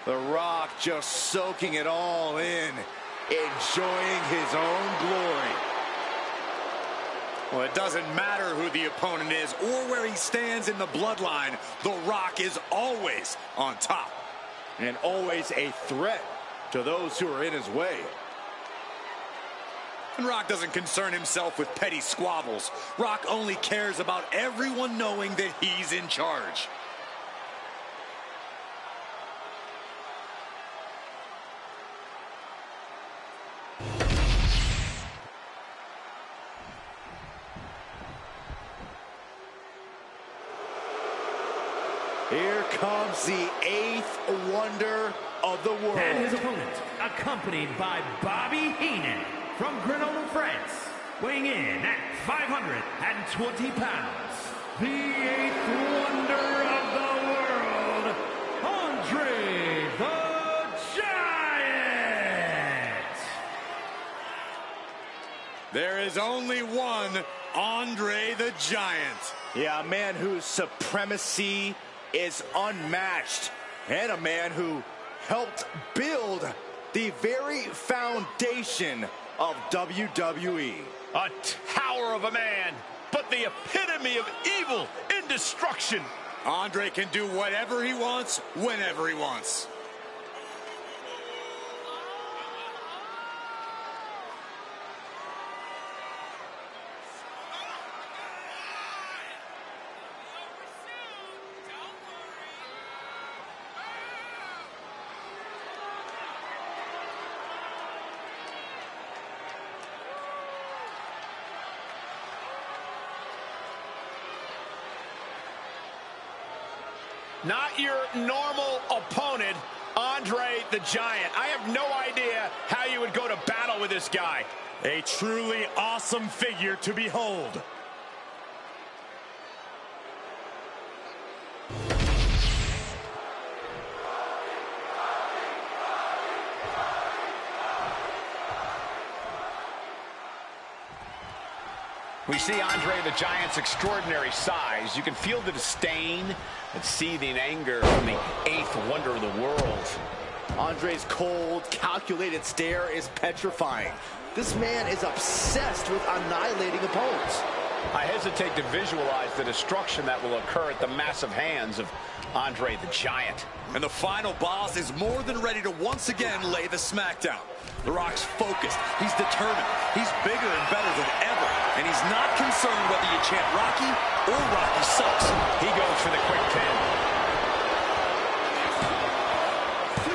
The Rock just soaking it all in, enjoying his own glory. Well, it doesn't matter who the opponent is or where he stands in the bloodline. The Rock is always on top. And always a threat to those who are in his way. And Rock doesn't concern himself with petty squabbles. Rock only cares about everyone knowing that he's in charge. Here comes the eighth wonder of the world. And his opponent, accompanied by Bobby Heenan from Grenoble, France, weighing in at 520 pounds, the eighth wonder of the world, Andre the Giant! There is only one Andre the Giant. Yeah, a man whose supremacy is unmatched, and a man who helped build the very foundation of WWE. A tower of a man, but the epitome of evil and destruction. Andre can do whatever he wants, whenever he wants. Not your normal opponent, Andre the Giant. I have no idea how you would go to battle with this guy. A truly awesome figure to behold. We see Andre the Giant's extraordinary size. You can feel the disdain and seething anger from the eighth wonder of the world. Andre's cold, calculated stare is petrifying. This man is obsessed with annihilating opponents. I hesitate to visualize the destruction that will occur at the massive hands of Andre the Giant. And the final boss is more than ready to once again lay the smackdown. The Rock's focused, he's determined, he's bigger and better than ever, and he's not concerned whether you chant Rocky or Rocky sucks. He goes for the quick pin.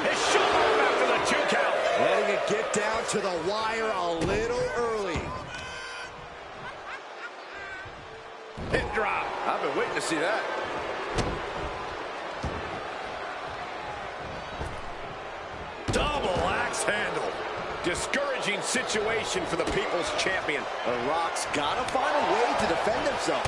His shoulder after the 2 count. Letting it get down to the wire a little early. pin drop. I've been waiting to see that. Double axe handle. Discouraging situation for the People's Champion. The Rock's got to find a way to defend himself.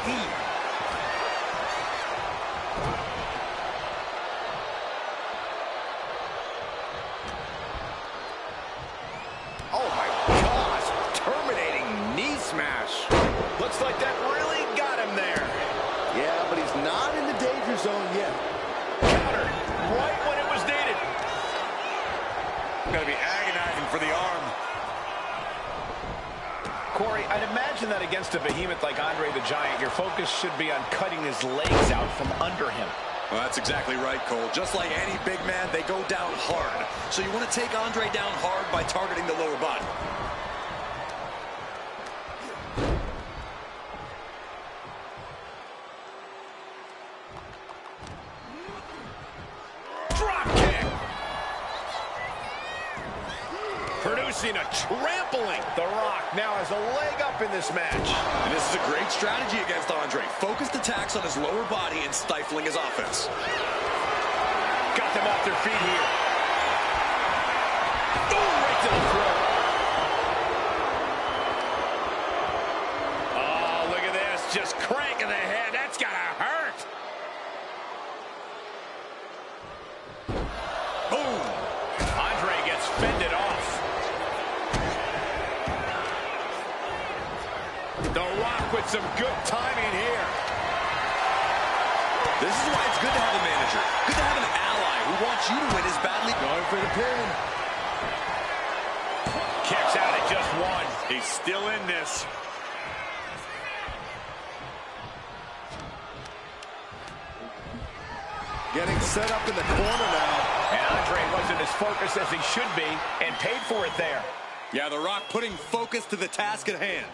Oh my gosh, terminating knee smash. Looks like that really got him there. Yeah, but he's not in the danger zone yet. Counter right when it was needed. Gonna be agonizing for the arm. Corey, I'd imagine that against a behemoth like Andre the Giant, your focus should be on cutting his legs out from under him. Well, that's exactly right, Cole. Just like any big man, they go down hard. So you want to take Andre down hard by targeting the lower body. Drop kick. Producing a trampling. The Rock now has a leg up in this match. And this is a great strategy against Andre. Focused attacks on his lower body and stifling his offense. Got them off their feet here. Ooh, right to the throat. Oh, look at this. Just cranking the head. That's gotta hurt. Boom. Andre gets fended off. The Rock with some good timing here. This is why it's good to have a manager. Good to have an ally who wants you to win as badly. Going for the pin. Kicks out at just one. He's still in this. Getting set up in the corner now. And Andre wasn't as focused as he should be and paid for it there. Yeah, The Rock putting focus to the task at hand.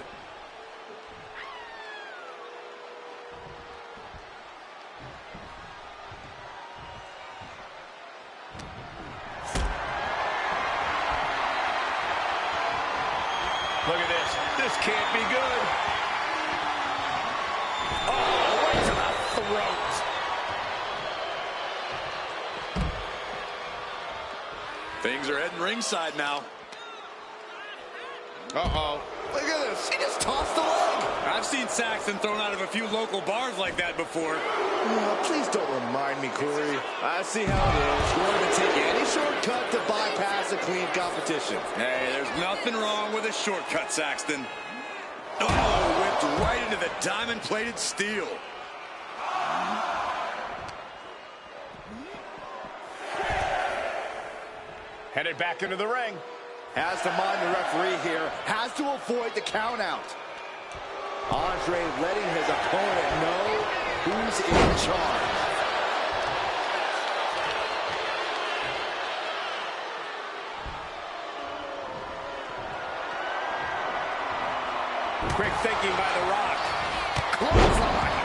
Look at this. This can't be good. Oh, right to the throat. Things are heading ringside now. Uh-oh. Look at this. He just tossed the leg. I've seen Saxton thrown out of a few local bars like that before. Oh, please don't remind me, Corey. I see how it is. We're going to take any shortcut to bypass a clean competition. Hey, there's nothing wrong with a shortcut, Saxton. Oh, whipped right into the diamond-plated steel. Headed back into the ring. Has to mind the referee here. Has to avoid the count out. Andre letting his opponent know who's in charge. Quick thinking by The Rock. Clothesline.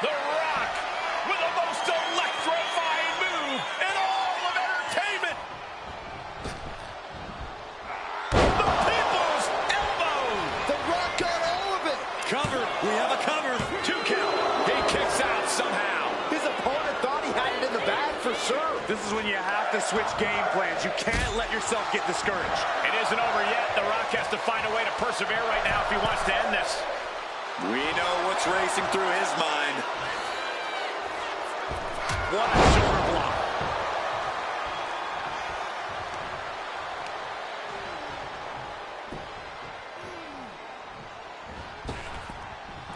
The Rock with the most electrifying move in all of entertainment. The People's Elbow. The Rock got all of it. Cover. We have a cover. 2 count. He kicks out somehow. His opponent thought he had it in the bag for sure. This is when you have to switch game plans. You can't let yourself get discouraged. It isn't over yet. The Rock has to find a way to persevere right now if he wants to end this. We know what's racing through his mind. What a shoulder block.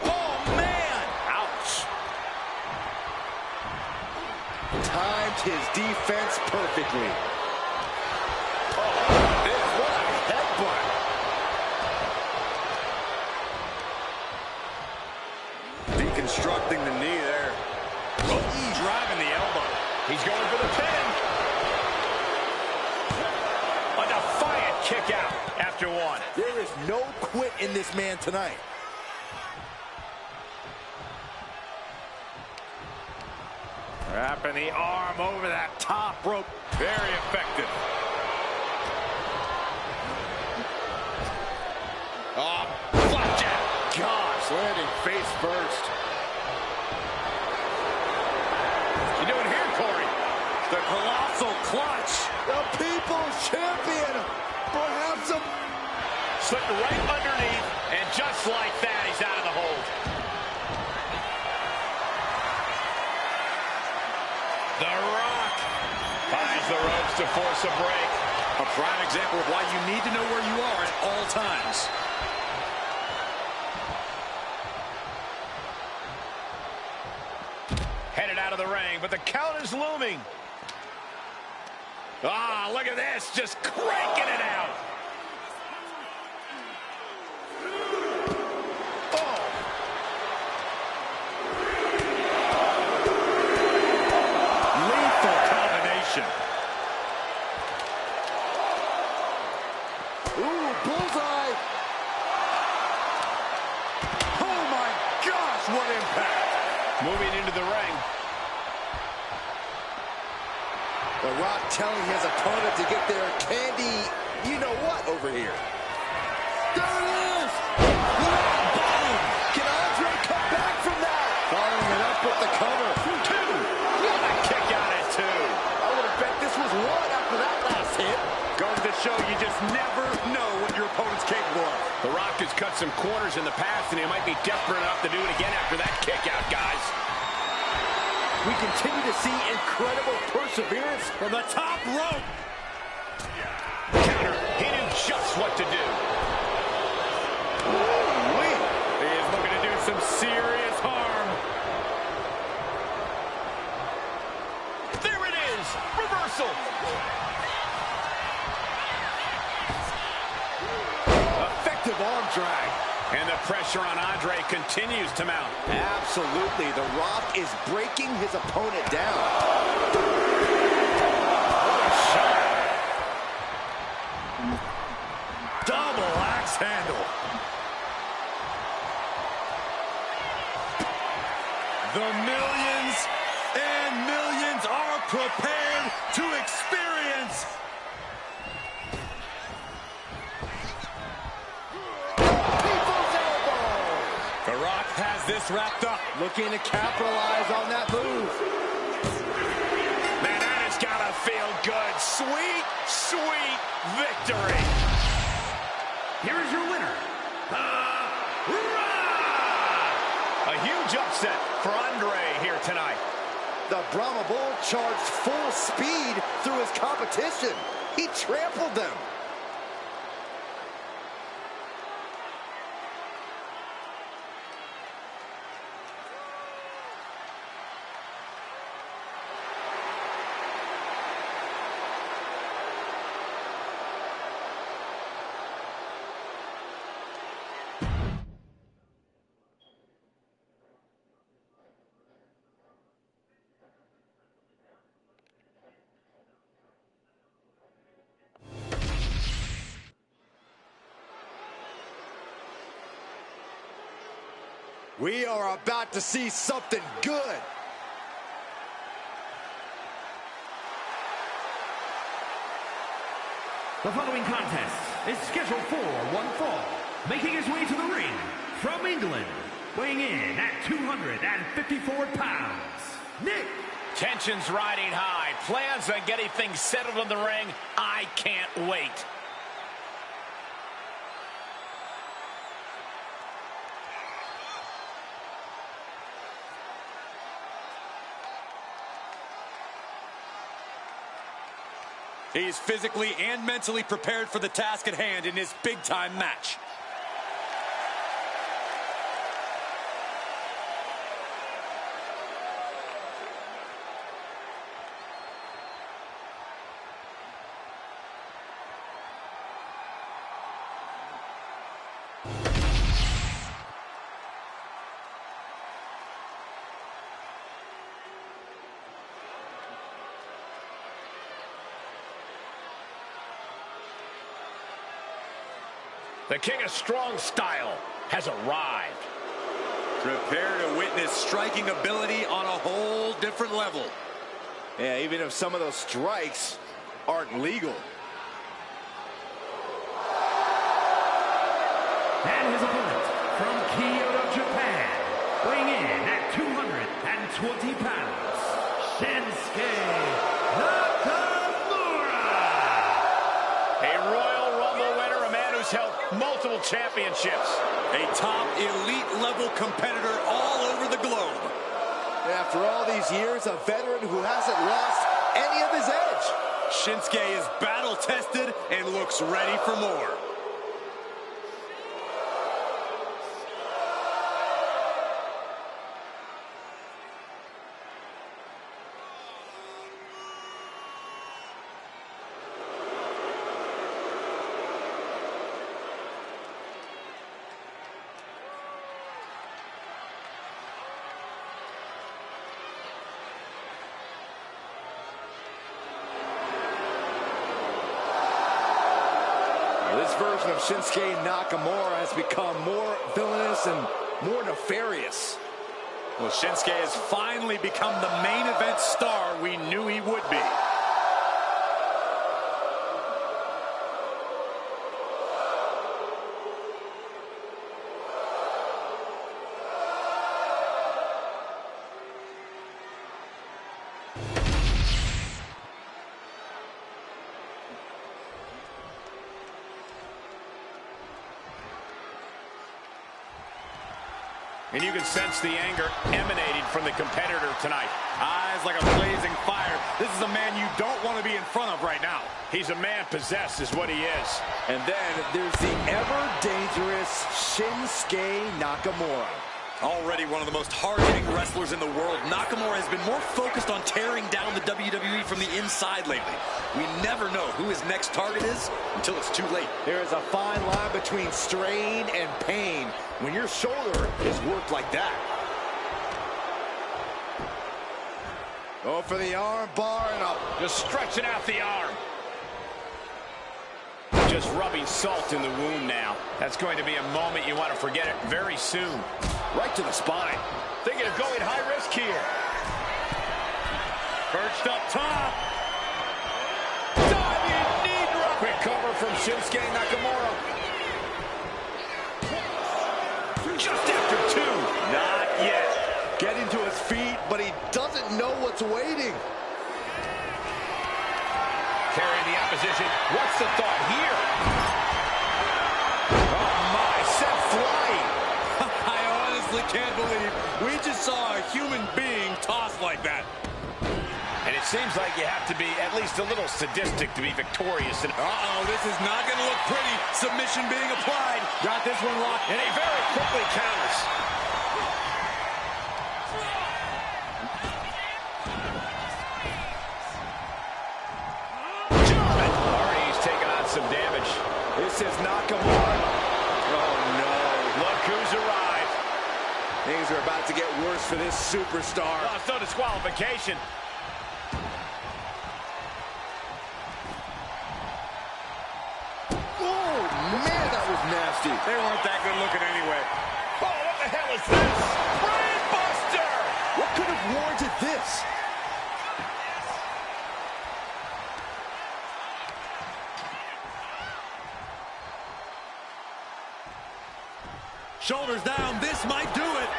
Oh, man. Ouch. Timed his defense perfectly. Oh, what a headbutt. Deconstructing the knee there. Oh, driving the elbow. He's going for the pin. A defiant kick out after one. There is no quit in this man tonight. Wrapping the arm over that top rope. Very effective. Oh, flapjack. Gosh, landing face first. What's he doing here, Corey? The colossal clutch. The People's Champion. Perhaps a... Slipped right underneath, and just like that, he's out of the hold. The Rock finds the ropes to force a break. A prime example of why you need to know where you are at all times. Headed out of the ring, but the count is looming. Ah, look at this, just cranking it out. Oh. Lethal combination. Ooh, bullseye. Oh my gosh, what impact. Moving into the ring. The Rock telling his opponent to get their candy, you know what, over here. There it is! Boom! Can Andre come back from that? Following it up with the cover. 2! What a kick out at 2. I would have bet this was 1 after that last hit. Goes to show you just never know what your opponent's capable of. The Rock has cut some corners in the past, and he might be desperate enough to do it again after that kick out, guys. We continue to see incredible perseverance From the top rope. Counter. He knew just what to do. He is looking to do some serious harm. There it is. Reversal. effective arm drag. And the pressure on Andre continues to mount. Absolutely. The Rock is breaking his opponent down. What a shot. Double axe handle. The millions and millions are prepared to experience. The Rock has this wrapped up. Looking to capitalize on that move. Man, that has got to feel good. Sweet, sweet victory. Here is your winner, A huge upset for Andre here tonight. The Brahma Bull charged full speed through his competition. He trampled them. We are about to see something good. The following contest is scheduled for one fall. Making his way to the ring from England, weighing in at 254 pounds, Nick. Tensions riding high. Plans on getting things settled in the ring. I can't wait. He's physically and mentally prepared for the task at hand in this big-time match. The King of Strong Style has arrived. Prepare to witness striking ability on a whole different level. Yeah, even if some of those strikes aren't legal. And his opponent from Kyoto, Japan, weighing in at 220 pounds, Shinsuke Nakamura. A Royal Rumble winner, a man who's held multiple championships. A top elite level competitor all over the globe. After all these years, a veteran who hasn't lost any of his edge. Shinsuke is battle tested and looks ready for more. This version of Shinsuke Nakamura has become more villainous and more nefarious. Well, Shinsuke has finally become the main event star we knew he would be. And you can sense the anger emanating from the competitor tonight. Eyes like a blazing fire. This is a man you don't want to be in front of right now. He's a man possessed is what he is. And then there's the ever-dangerous Shinsuke Nakamura. Already one of the most hard-hitting wrestlers in the world, Nakamura has been more focused on tearing down the WWE from the inside lately. We never know who his next target is until it's too late. There is a fine line between strain and pain when your shoulder is worked like that. Go for the arm bar and up. Just stretching out the arm. Just rubbing salt in the wound now. That's going to be a moment you want to forget it very soon. Right to the spine. Thinking of going high risk here. Perched up top. Diving knee drop. Quick cover from Shinsuke Nakamura. Just after two. Not yet. Getting to his feet, but he doesn't know what's waiting. Carrying the opposition. What's the thought here? Oh my, set flying. I honestly can't believe we just saw a human being tossed like that. And it seems like you have to be at least a little sadistic to be victorious. Uh-oh, this is not going to look pretty. Submission being applied. Got this one locked. And he very quickly counters. German. Already he's taken on some damage. This is Nakamura. Oh, no. Look who's arrived. Things are about to get worse for this superstar. Oh, it's no disqualification. Oh, man, that was nasty. They weren't that good looking anyway. Oh, what the hell is this? Brain buster! What could have warranted this? Shoulders down. This might do it.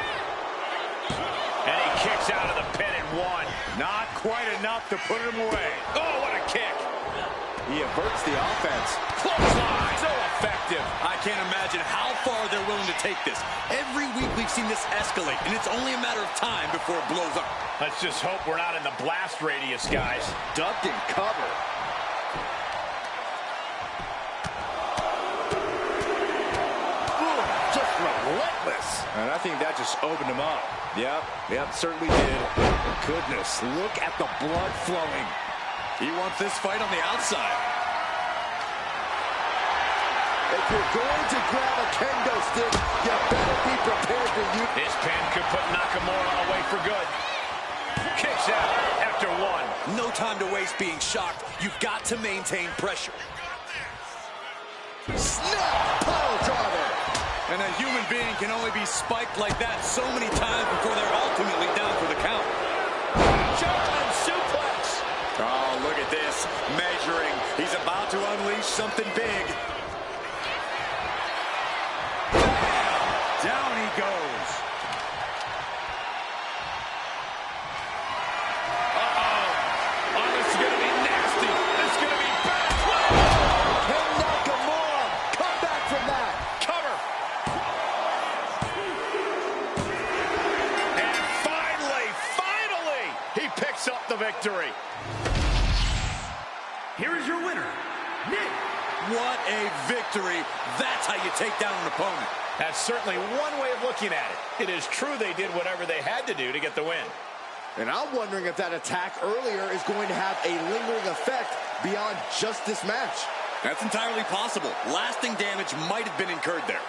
And he kicks out of the pin and one. Not quite enough to put him away. Oh, what a kick. He averts the offense. Clothesline. So effective. I can't imagine how far they're willing to take this. Every week we've seen this escalate, and it's only a matter of time before it blows up. Let's just hope we're not in the blast radius, guys. Ducked and covered. Ooh, just relentless. And I think that just opened him up. Yep, certainly did. Goodness, look at the blood flowing. He wants this fight on the outside. If you're going to grab a kendo stick, you better be prepared to use. This pin could put Nakamura away for good. Kicks out after one. No time to waste being shocked. You've got to maintain pressure. Snap! Pile driver! And a human being can only be spiked like that so many times before they're ultimately down for the count. German suplex. Oh, look at this. Measuring. He's about to unleash something big. the victory. Here is your winner, Nick. What a victory. That's how you take down an opponent. That's certainly one way of looking at it. It is true they did whatever they had to do to get the win. And I'm wondering if that attack earlier is going to have a lingering effect beyond just this match. That's entirely possible. Lasting damage might have been incurred there.